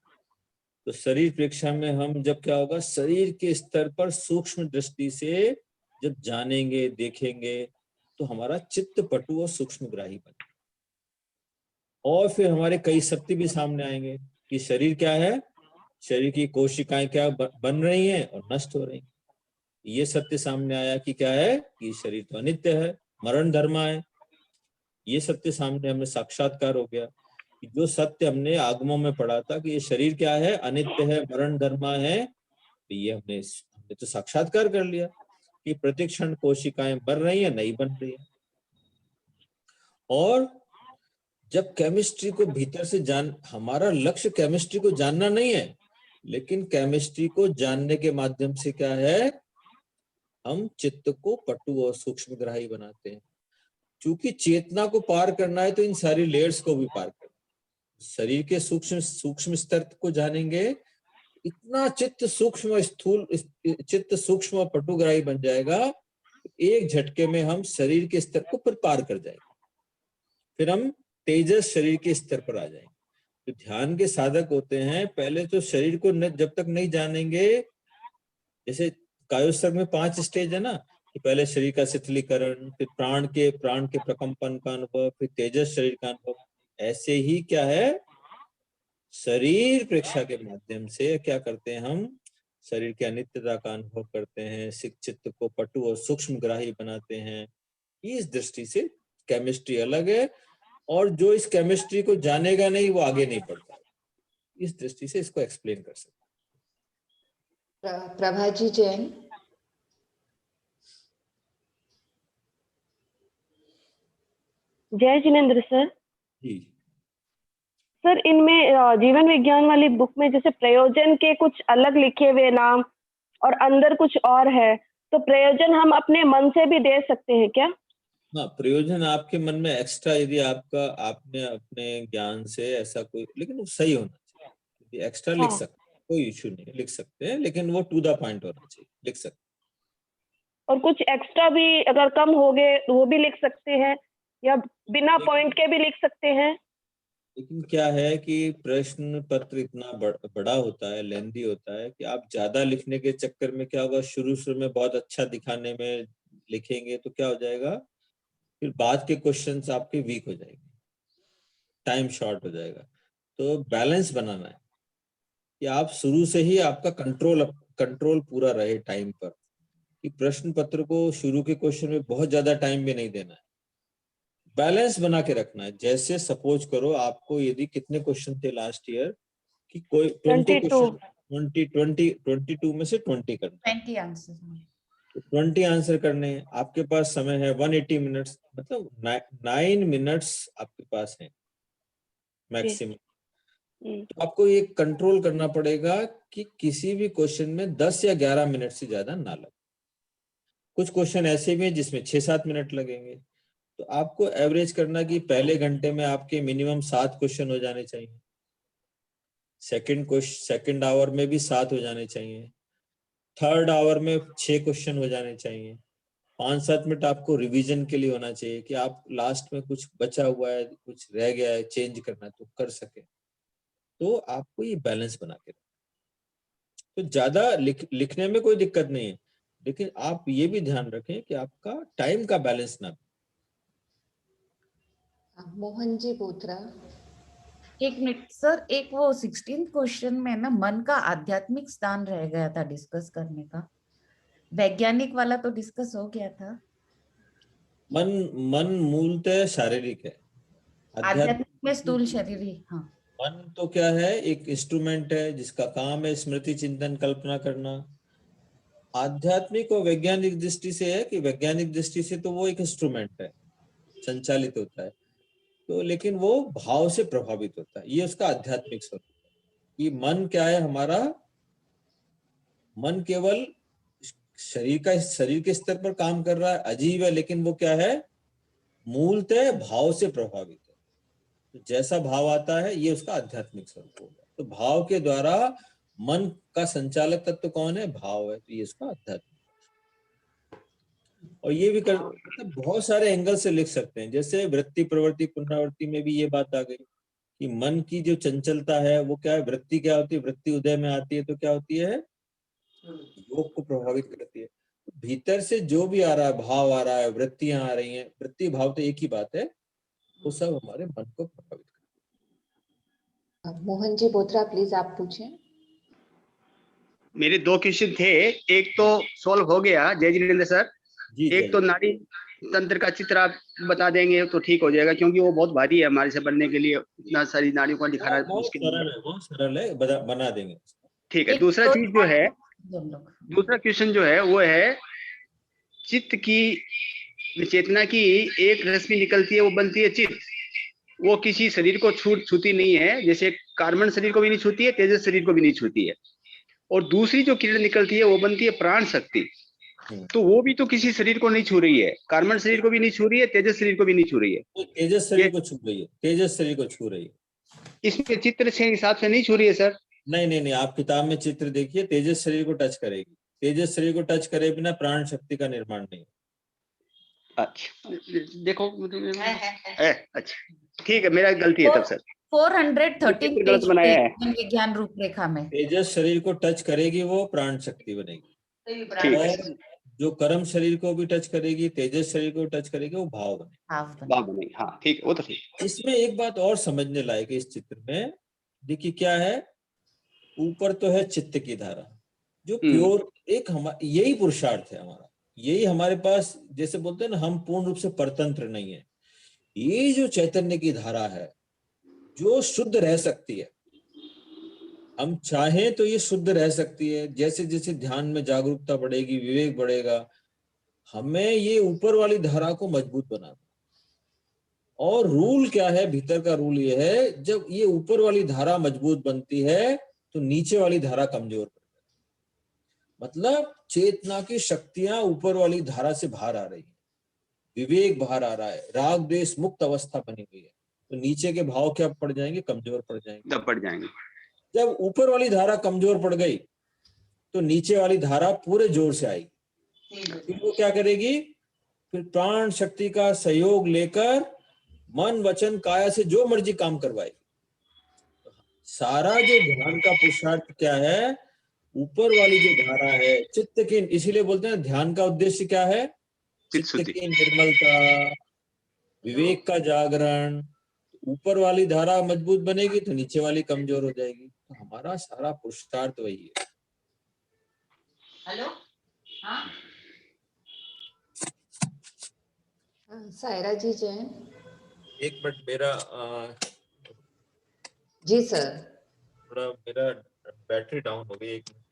तो शरीर प्रेक्षा में हम जब क्या होगा, शरीर के स्तर पर सूक्ष्म दृष्टि से जब जानेंगे, देखेंगे, तो हमारा चित्त पटु और सूक्ष्मग्राही बने। और फिर हमारे कई सत्य भी सामने आएंगे कि शरीर क्या है, शरीर की कोशिकाएं क्या बन रही हैं और नष्ट हो रही हैं। ये सत्य सामने आया कि क्या है कि शरीर तो अनित्य है, मरण धर्म है। ये सत्य सामने हमें साक्षात्कार हो गया कि जो सत्य हमने आगमों में पढ़ा था कि ये शरीर क्या है, अनित्य है, मरण धर्म है, तो ये हमने तो साक्षात्कार कर लिया कि प्रतिक्षण कोशिकाएं बन रही है, नहीं बन रही है। और जब केमिस्ट्री को भीतर से हमारा लक्ष्य केमिस्ट्री को जानना नहीं है, लेकिन केमिस्ट्री को जानने के माध्यम से क्या है, हम चित्त को पटु और सूक्ष्मग्राही बनाते हैं। क्योंकि चेतना को पार करना है तो इन सारी लेयर्स को भी पार करना। शरीर के सूक्ष्म स्तर को जानेंगे, इतना चित्त सूक्ष्म स्थूल चित्त सूक्ष्म और पटुग्राही बन जाएगा, एक झटके में हम शरीर के स्तर को फिर पार कर जाएंगे, फिर हम तेजस शरीर के स्तर पर आ जाएंगे। तो ध्यान के साधक होते हैं, पहले तो शरीर को जब तक नहीं जानेंगे, जैसे कायोत्सर्ग में 5 स्टेज है ना, कि पहले शरीर का शिथिलीकरण, फिर प्राण के प्रकंपन का अनुभव, फिर तेजस शरीर का अनुभव। ऐसे ही क्या है, शरीर प्रेक्षा के माध्यम से क्या करते हैं, हम शरीर की अनित्यता का अनुभव करते हैं, चित्त को पटु और सूक्ष्मग्राही बनाते हैं। इस दृष्टि से केमिस्ट्री अलग है, और जो इस केमिस्ट्री को जानेगा नहीं वो आगे नहीं बढ़ पाएगा। इस दृष्टि से इसको एक्सप्लेन कर सकते। प्रभाजी जैन। जय जिनेन्द्र सर। जी सर, इनमें जीवन विज्ञान वाली बुक में जैसे प्रयोजन के कुछ अलग लिखे हुए नाम और अंदर कुछ और है, तो प्रयोजन हम अपने मन से भी दे सकते हैं क्या? हाँ, प्रयोजन आपके मन में एक्स्ट्रा, यदि आपने अपने ज्ञान से ऐसा कोई, लेकिन वो सही होना चाहिए। एक्स्ट्रा लिख सकते हैं, कोई इश्यू नहीं, लिख सकते हैं, लेकिन वो टू द पॉइंट होना चाहिए, लिख सकते हैं। और कुछ एक्स्ट्रा भी अगर कम हो गए वो भी लिख सकते हैं, या बिना पॉइंट के भी लिख सकते हैं? लेकिन क्या है कि प्रश्न पत्र इतना बड़ा होता है, लेंदी होता है, कि आप ज्यादा लिखने के चक्कर में क्या होगा, शुरू में बहुत अच्छा दिखाने में लिखेंगे तो क्या हो जाएगा, फिर बाद के क्वेश्चंस आपके वीक हो जाएंगे, टाइम शॉर्ट हो जाएगा। तो बैलेंस बनाना है कि आप शुरू से ही आपका कंट्रोल पूरा रहे टाइम पर, कि प्रश्न पत्र को शुरू के क्वेश्चन में बहुत ज्यादा टाइम भी नहीं देना है, बैलेंस बना के रखना है। जैसे सपोज करो आपको यदि कितने क्वेश्चन थे लास्ट ईयर, कि कोई 20 क्वेश्चन, 22 में से 20 करना, 20 आंसर, 20 आंसर करने हैं। आपके पास समय है 180 मिनट्स, मतलब 9 मिनट्स आपके पास है मैक्सिमम। तो आपको ये कंट्रोल करना पड़ेगा कि किसी भी क्वेश्चन में 10 या 11 मिनट से ज्यादा ना लगे। कुछ क्वेश्चन ऐसे भी हैं जिसमें 6-7 मिनट लगेंगे, तो आपको एवरेज करना कि पहले घंटे में आपके मिनिमम 7 क्वेश्चन हो जाने चाहिए, सेकंड आवर में भी 7 हो जाने चाहिए, थर्ड आवर में 6 क्वेश्चन हो जाने चाहिए, 5-7 मिनट आपको रिवीजन के लिए होना चाहिए कि आप लास्ट में कुछ बचा हुआ है, कुछ रह गया है, चेंज करना है तो कर सके। तो आपको ये बैलेंस बना के रखना। तो ज्यादा लिखने में कोई दिक्कत नहीं है, लेकिन आप ये भी ध्यान रखें कि आपका टाइम का बैलेंस ना। मोहन जी बोत्रा। एक मिनट सर, एक वो 16 क्वेश्चन में ना मन का आध्यात्मिक स्थान रह गया था डिस्कस करने का, वैज्ञानिक वाला तो डिस्कस हो गया था। मन मूलतः शारीरिक है, आध्यात्मिक में स्थूल शरीर ही। हाँ, मन तो क्या है, एक इंस्ट्रूमेंट है जिसका काम है स्मृति, चिंतन, कल्पना करना। आध्यात्मिक और वैज्ञानिक दृष्टि से है कि वैज्ञानिक दृष्टि से तो वो एक इंस्ट्रूमेंट है, संचालित होता है, तो लेकिन वो भाव से प्रभावित होता है, ये उसका आध्यात्मिक स्वरूप है। ये मन क्या है, हमारा मन केवल शरीर के स्तर पर काम कर रहा है, अजीब है, लेकिन वो क्या है, मूलतः भाव से प्रभावित है। तो जैसा भाव आता है ये उसका आध्यात्मिक स्वरूप होगा। तो भाव के द्वारा मन का संचालक तत्व कौन है, भाव है, तो ये उसका आध्यात्मिक। और ये भी मतलब बहुत सारे एंगल से लिख सकते हैं, जैसे वृत्ति, प्रवृत्ति, पुनरावृत्ति में भी ये बात आ गई कि मन की जो चंचलता है वो क्या है, वृत्ति क्या होती है, वृत्ति उदय में आती है तो क्या होती है, योग को प्रभावित करती है। भीतर से जो भी आ रहा है, भाव आ रहा है, वृत्तियां आ रही हैं, वृत्ति भाव तो एक ही बात है, वो सब हमारे मन को प्रभावित करती मोहन जी बोत्रा, प्लीज आप पूछें। मेरे 2 क्वेश्चन थे, एक तो सॉल्व हो गया जय जिनेंद्र सर, जी एक तो नाड़ी तंत्र का चित्र आप बता देंगे तो ठीक हो जाएगा, क्योंकि वो बहुत भारी है हमारे से बनने के लिए, इतना सारी नाड़ियों को दिखाना बहुत मुश्किल सरल है, बहुत सरल है, बना देंगे। ठीक है। एक दूसरा तो चीज जो है, हम लोग दूसरा क्वेश्चन जो है वो है, चित्त की चेतना की एक रश्मि निकलती है, वो बनती है चित्त, वो किसी शरीर को छूती नहीं है, जैसे कार्बन शरीर को भी नहीं छूती है, तेजस शरीर को भी नहीं छूती है। और दूसरी जो किरण निकलती है वो बनती है प्राण शक्ति, तो वो भी तो किसी शरीर को नहीं छू रही है, कार्बन शरीर को भी नहीं छू रही है, तेजस शरीर को भी नहीं छू रही है। तो तेजस शरीर को छू रही है, तेजस शरीर को छू रही है। इसमें चित्र से हिसाब से नहीं छू रही है सर? नहीं नहीं नहीं, आप किताब में चित्र देखिए, तेजस शरीर को टच करेगी, तेजस शरीर को टच करे बिना प्राण शक्ति का निर्माण नहीं। अच्छा देखो, अच्छा ठीक है, मेरा गलती है तब सर, 413 गलत पेज बनाया है। पे विज्ञान रूपरेखा में तेजस शरीर को टच करेगी वो प्राण शक्ति बनेगी, ठीक है, और जो कर्म शरीर को भी टच करेगी, तेजस शरीर को टच करेगी, वो भाव बनेगी। भाव बने। भाव बनेगी, हाँ ठीक है, वो तो ठीक। इसमें एक बात और समझने लायक है इस चित्र में, देखिए क्या है, ऊपर तो है चित्त की धारा जो प्योर, एक यही पुरुषार्थ है हमारा, यही हमारे पास, जैसे बोलते हैं ना, हम पूर्ण रूप से परतंत्र नहीं है। ये जो चैतन्य की धारा है जो शुद्ध रह सकती है, हम चाहें तो ये शुद्ध रह सकती है, जैसे जैसे ध्यान में जागरूकता बढ़ेगी, विवेक बढ़ेगा, हमें ये ऊपर वाली धारा को मजबूत बनाना। और रूल क्या है, भीतर का रूल ये है, जब ये ऊपर वाली धारा मजबूत बनती है तो नीचे वाली धारा कमजोर पड़ जाती है। मतलब चेतना की शक्तियां ऊपर वाली धारा से बाहर आ रही है, विवेक बाहर आ रहा है, राग द्वेष मुक्त अवस्था बनी हुई है, तो नीचे के भाव क्या पड़ जाएंगे, कमजोर पड़ जाएंगे। पड़ जाएंगे। जब ऊपर वाली धारा कमजोर पड़ गई तो नीचे वाली धारा पूरे जोर से आएगी, फिर वो क्या करेगी, फिर प्राण शक्ति का सहयोग लेकर मन वचन काया से जो मर्जी काम करवाएगी। सारा जो ध्यान का पुरुषार्थ क्या है, ऊपर वाली जो धारा है चित्त की, इसीलिए बोलते हैं ध्यान का उद्देश्य क्या है, चित्त की निर्मलता, विवेक का जागरण। ऊपर वाली धारा मजबूत बनेगी तो नीचे वाली कमजोर हो जाएगी, तो हमारा सारा पुरुषार्थ वही है। हेलो, हाँ सायरा जी जैन। एक मिनट, मेरा जी सर। थोड़ा मेरा बैटरी डाउन हो गई, एक मिनट।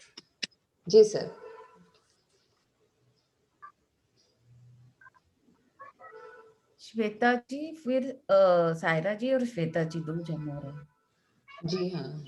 जी सर। श्वेता जी, फिर सायरा जी और श्वेता जी, 2 जन हो रहे हैं। जी हाँ।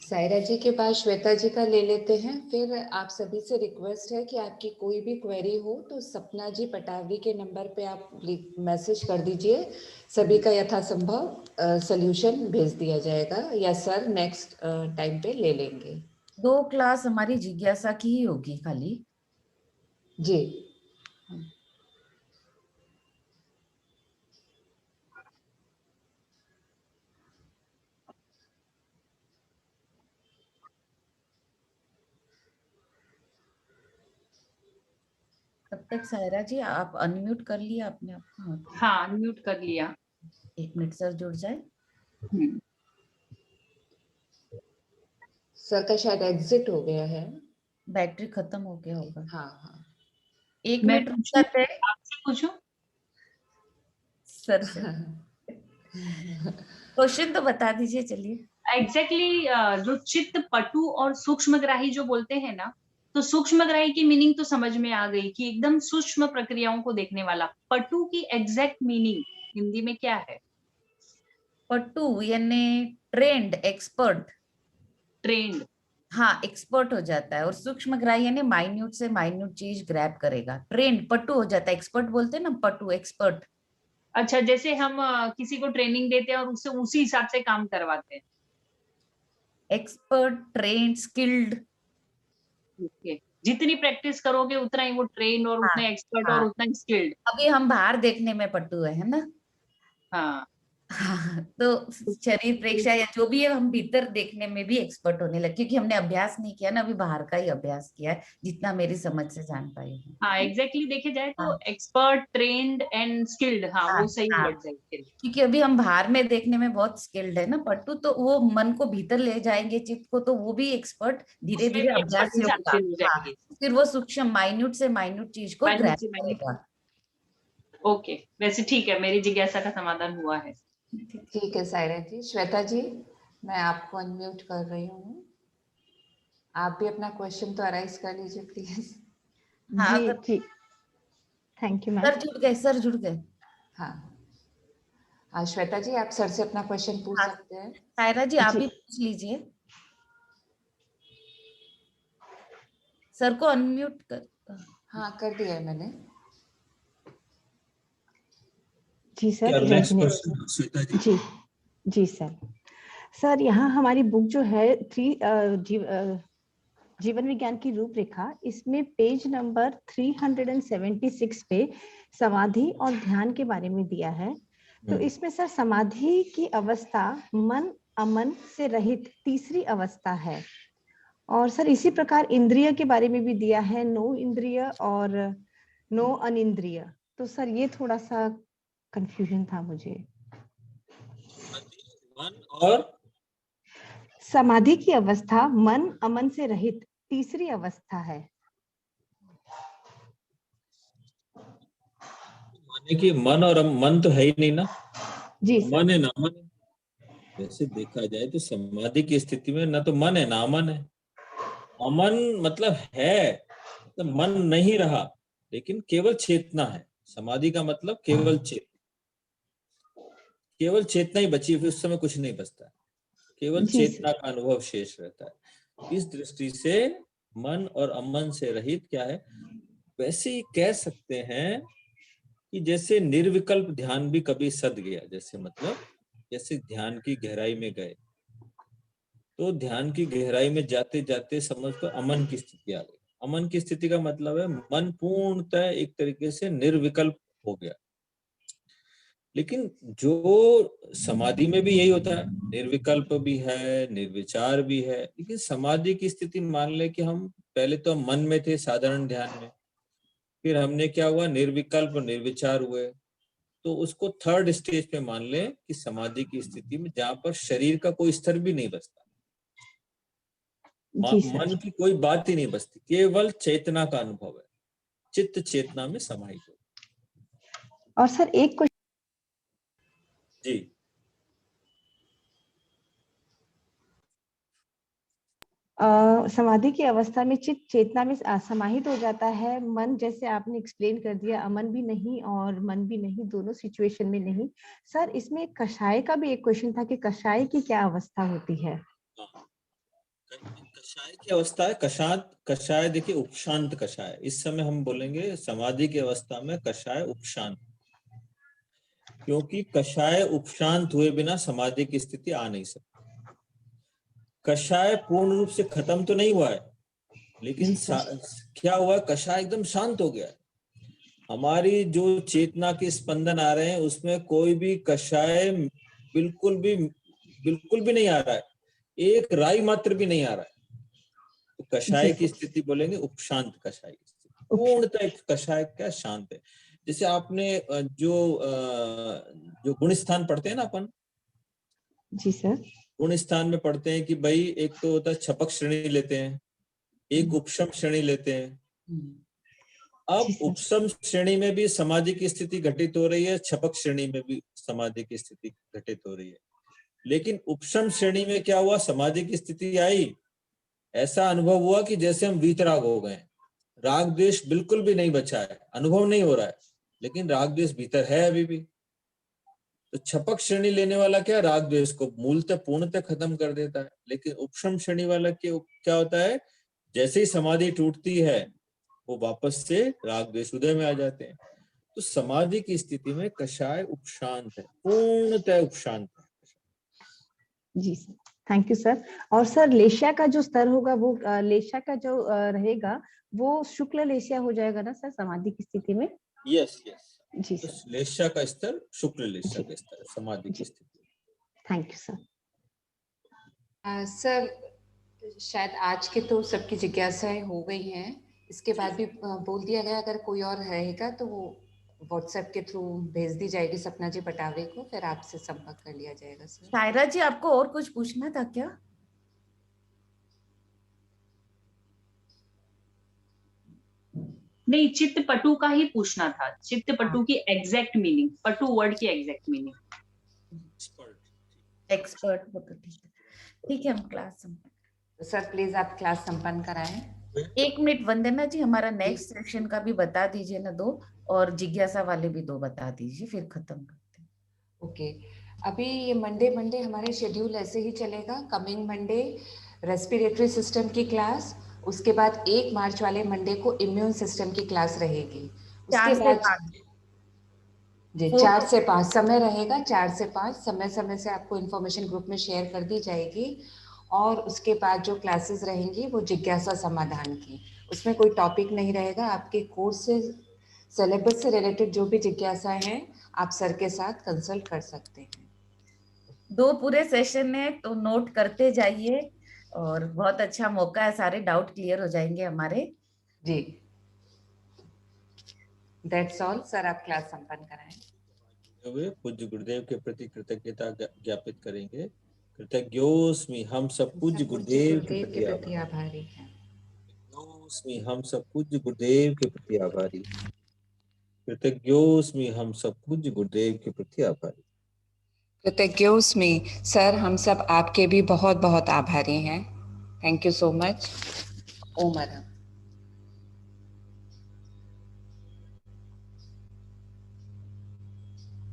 सायरा जी के बाद श्वेता जी का ले लेते हैं, फिर आप सभी से रिक्वेस्ट है कि आपकी कोई भी क्वेरी हो तो सपना जी पटावरी के नंबर पे आप मैसेज कर दीजिए, सभी का यथासंभव सॉल्यूशन भेज दिया जाएगा, या सर नेक्स्ट टाइम पे ले लेंगे। 2 क्लास हमारी जिज्ञासा की ही होगी खाली। जी। तब तक सायरा जी आप अनम्यूट कर लिया आपने आपको? हाँ, अनम्यूट कर लिया। 1 मिनट सर जुड़ जाए। सर का शायद एग्जिट हो गया है, बैटरी खत्म हो गया होगा। हाँ हाँ। 1 मैं मिनट रुक जाते हैं। आपसे पूछूं? सर से क्वेश्चन तो बता दीजिए, चलिए। एग्जैक्टली जो चित्त पटु और सूक्ष्मग्राही जो बोलते हैं ना, तो सूक्ष्मग्राही की मीनिंग तो समझ में आ गई कि एकदम सूक्ष्म प्रक्रियाओं को देखने वाला। पटु की एग्जैक्ट मीनिंग हिंदी में क्या है? पटु यानी ट्रेंड, एक्सपर्ट। ट्रेंड, हाँ, एक्सपर्ट हो जाता है। और सूक्ष्मग्राही यानी माइन्यूट से माइन्यूट चीज ग्रैब करेगा। ट्रेंड पटु हो जाता है, एक्सपर्ट बोलते हैं ना, पटु एक्सपर्ट। अच्छा, जैसे हम किसी को ट्रेनिंग देते हैं और उससे उसी हिसाब से काम करवाते हैं। Expert, trend, skilled. ओके, जितनी प्रैक्टिस करोगे उतना ही वो ट्रेन और उतना एक्सपर्ट और उतना स्किल्ड। अभी हम बाहर देखने में पटु है ना? हाँ, हाँ, तो शरीर प्रेक्षा या जो भी है, हम भीतर देखने में भी एक्सपर्ट होने लगे, क्योंकि हमने अभ्यास नहीं किया ना, अभी बाहर का ही अभ्यास किया है, जितना मेरी समझ से जान पाई हूँ। हाँ एग्जैक्टली देखे जाए तो हाँ। एक्सपर्ट, ट्रेन्ड एंड स्किल्ड, हाँ हाँ, वो सही हाँ। वर्ड है। क्योंकि अभी हम बाहर में देखने में बहुत स्किल्ड है ना पट्टू, तो वो मन को भीतर ले जाएंगे, चित्त को, तो वो भी एक्सपर्ट धीरे उसमें धीरे भी अभ्यास एक्सपर्ट से होगा। हो हाँ, जाएंगे। फिर वो सूक्ष्म माइन्यूट से माइन्यूट चीज को माइन्यूट ग्रैस्प से माइन्यूट। करेगा। ओके, वैसे ठीक है, मेरी जिज्ञासा का समाधान हुआ है। ठीक है सायरा जी। श्वेता जी, मैं आपको अनम्यूट कर रही हूँ, आप भी अपना क्वेश्चन तो अराइज कर लीजिए प्लीज। हाँ, जी अगर जी, थैंक यू मैम। सर जुड़ गए, सर जुड़ गए। हाँ हाँ श्वेता जी, आप सर से अपना क्वेश्चन पूछ हाँ, सकते हैं। सायरा जी आप जी। भी पूछ लीजिए, सर को अनम्यूट कर। हाँ कर दिया है मैंने। जी सर, क्या नेक्स्ट रजनी क्वेश्चन श्वेता जी? जी जी सर। सर यहाँ हमारी बुक जो है जीवन विज्ञान की रूपरेखा, इसमें पेज नंबर 376 पे समाधि और ध्यान के बारे में दिया है। तो इसमें सर समाधि की अवस्था मन अमन से रहित तीसरी अवस्था है, और सर इसी प्रकार इंद्रिय के बारे में भी दिया है, नो इंद्रिय और नो अनिंद्रिय। तो सर ये थोड़ा सा कंफ्यूजन था मुझे। मन और समाधि की अवस्था मन अमन से रहित तीसरी अवस्था है। माने कि मन और मन तो है ही नहीं ना, जी सर। मन है ना मन है। वैसे देखा जाए तो समाधि की स्थिति में ना तो मन है ना अमन है। अमन मतलब है, मतलब मन नहीं रहा, लेकिन केवल चेतना है। समाधि का मतलब केवल केवल चेतना ही बची, फिर उस समय कुछ नहीं बचता है, केवल जी चेतना का अनुभव शेष रहता है। इस दृष्टि से मन और अमन से रहित क्या है, वैसे ही कह सकते हैं कि जैसे निर्विकल्प ध्यान भी कभी सद गया, जैसे मतलब जैसे ध्यान की गहराई में गए, तो ध्यान की गहराई में जाते जाते समझ को अमन की स्थिति आ गई। अमन की स्थिति का मतलब है मन पूर्णतः एक तरीके से निर्विकल्प हो गया। लेकिन जो समाधि में भी यही होता है, निर्विकल्प भी है, निर्विचार भी है। लेकिन समाधि की स्थिति मान ले कि हम पहले तो हम मन में थे साधारण ध्यान में, फिर हमने क्या हुआ, निर्विकल्प निर्विचार हुए, तो उसको थर्ड स्टेज पे मान ले कि समाधि की स्थिति में जहां पर शरीर का कोई स्तर भी नहीं बचता, मन की कोई बात ही नहीं बचती, केवल चेतना का अनुभव है, चित्त चेतना में समाहित हो। और सर एक क्वेश्चन जी, समाधि की अवस्था में चित्त चेतना में समाहित हो जाता है, मन जैसे आपने एक्सप्लेन कर दिया, अमन भी नहीं और मन भी नहीं, दोनों सिचुएशन में नहीं। सर इसमें कषाय का भी एक क्वेश्चन था कि कषाय की क्या अवस्था होती है? कषाय की अवस्था है, कषाय देखिए उपशांत कषाय। इस समय हम बोलेंगे समाधि की अवस्था में कषाय उपशांत, क्योंकि कषाय उपशांत हुए बिना समाधि की स्थिति आ नहीं सकती। कषाय पूर्ण रूप से खत्म तो नहीं हुआ है, लेकिन क्या हुआ, कषाय एकदम शांत हो गया। हमारी जो चेतना के स्पंदन आ रहे हैं उसमें कोई भी कषाय बिल्कुल भी नहीं आ रहा है, एक राई मात्र भी नहीं आ रहा है। तो कषाय की स्थिति बोलेंगे उपशांत कषाय की स्थिति, पूर्णतः कषाय क्या शांत है। जैसे आपने जो गुण स्थान पढ़ते हैं ना अपन, जी सर, गुण स्थान में पढ़ते हैं कि भाई एक तो होता है छपक श्रेणी लेते हैं, एक उपशम श्रेणी लेते हैं। अब उपशम श्रेणी में भी समाधि की स्थिति घटित हो रही है, छपक श्रेणी में भी समाधि की स्थिति घटित हो रही है। लेकिन उपशम श्रेणी में क्या हुआ, समाधि की स्थिति आई, ऐसा अनुभव हुआ कि जैसे हम वीतराग हो गए, राग द्वेष बिल्कुल भी नहीं बचा है, अनुभव नहीं हो रहा है, लेकिन राग द्वेष भीतर है अभी भी। तो छपक श्रेणी लेने वाला क्या, राग द्वेष को मूलतः पूर्णतः खत्म कर देता है। लेकिन उपशम श्रेणी वाला क्या होता है, जैसे ही समाधि टूटती है वो वापस से राग द्वेष उदय में आ जाते हैं। तो समाधि की स्थिति में कषाय उपशांत है, पूर्णतः उपशांत है। जी सर, थैंक यू सर। और सर लेशिया का जो स्तर होगा वो लेशिया का जो रहेगा वो शुक्ल लेशिया हो जाएगा ना सर समाधि की स्थिति में? यस, जी तो सर, लेशा का स्तर शुक्ल लेशा का स्तर है, समाधि की स्थिति। Thank you sir. सर शायद आज के तो सबकी जिज्ञासाएं हो गई हैं, इसके बाद भी बोल दिया गया अगर कोई और रहेगा तो वो व्हाट्सएप के थ्रू भेज दी जाएगी सपना जी पटावे को, फिर आपसे संपर्क कर लिया जाएगा सर। शायरा जी, आपको और कुछ पूछना था क्या? नहीं, चित्त पटु का ही पूछना था, चित्त पटु की एग्जैक्ट मीनिंग, पटु वर्ड की एग्जैक्ट मीनिंग। एक्सपर्ट हो तो ठीक है, हम क्लास तो सर प्लीज आप क्लास संपन्न कराएं। 1 मिनट वंदना जी, हमारा नेक्स्ट सेक्शन का भी बता दीजिए ना 2, और जिज्ञासा वाले भी 2 बता दीजिए, फिर खत्म करते हैं। ओके, अभी ये मंडे हमारे शेड्यूल ऐसे ही चलेगा। कमिंग मंडे रेस्पिरेटरी सिस्टम की क्लास, उसके बाद 1 मार्च वाले मंडे को इम्यून सिस्टम की क्लास रहेगी। उसके बाद जी 4 से 5 समय रहेगा, 4 से 5 समय से आपको इन्फॉर्मेशन ग्रुप में शेयर कर दी जाएगी। और उसके बाद जो क्लासेस रहेंगी वो जिज्ञासा समाधान की, उसमें कोई टॉपिक नहीं रहेगा, आपके कोर्स से सिलेबस से रिलेटेड जो भी जिज्ञासा है आप सर के साथ कंसल्ट कर सकते हैं। 2 पूरे सेशन है तो नोट करते जाइए, और बहुत अच्छा मौका है, सारे डाउट क्लियर हो जाएंगे हमारे। जी दैट्स ऑल सर, आप क्लास संपन्न कराएं। हुए पूज्य गुरुदेव के प्रति कृतज्ञता ज्ञापित करेंगे। कृतज्ञोस्मि, हम सब पूज्य गुरुदेव के प्रति आभारी हैं। कृतज्ञोस्मि, हम सब पूज्य गुरुदेव के प्रति आभारी। कृतज्ञोस्मि, हम सब पूज्य गुरुदेव के प्रति आभारी। कृतज्ञोस्मि सर, हम सब आपके भी बहुत बहुत आभारी हैं। Thank you so much. ओम अरहम।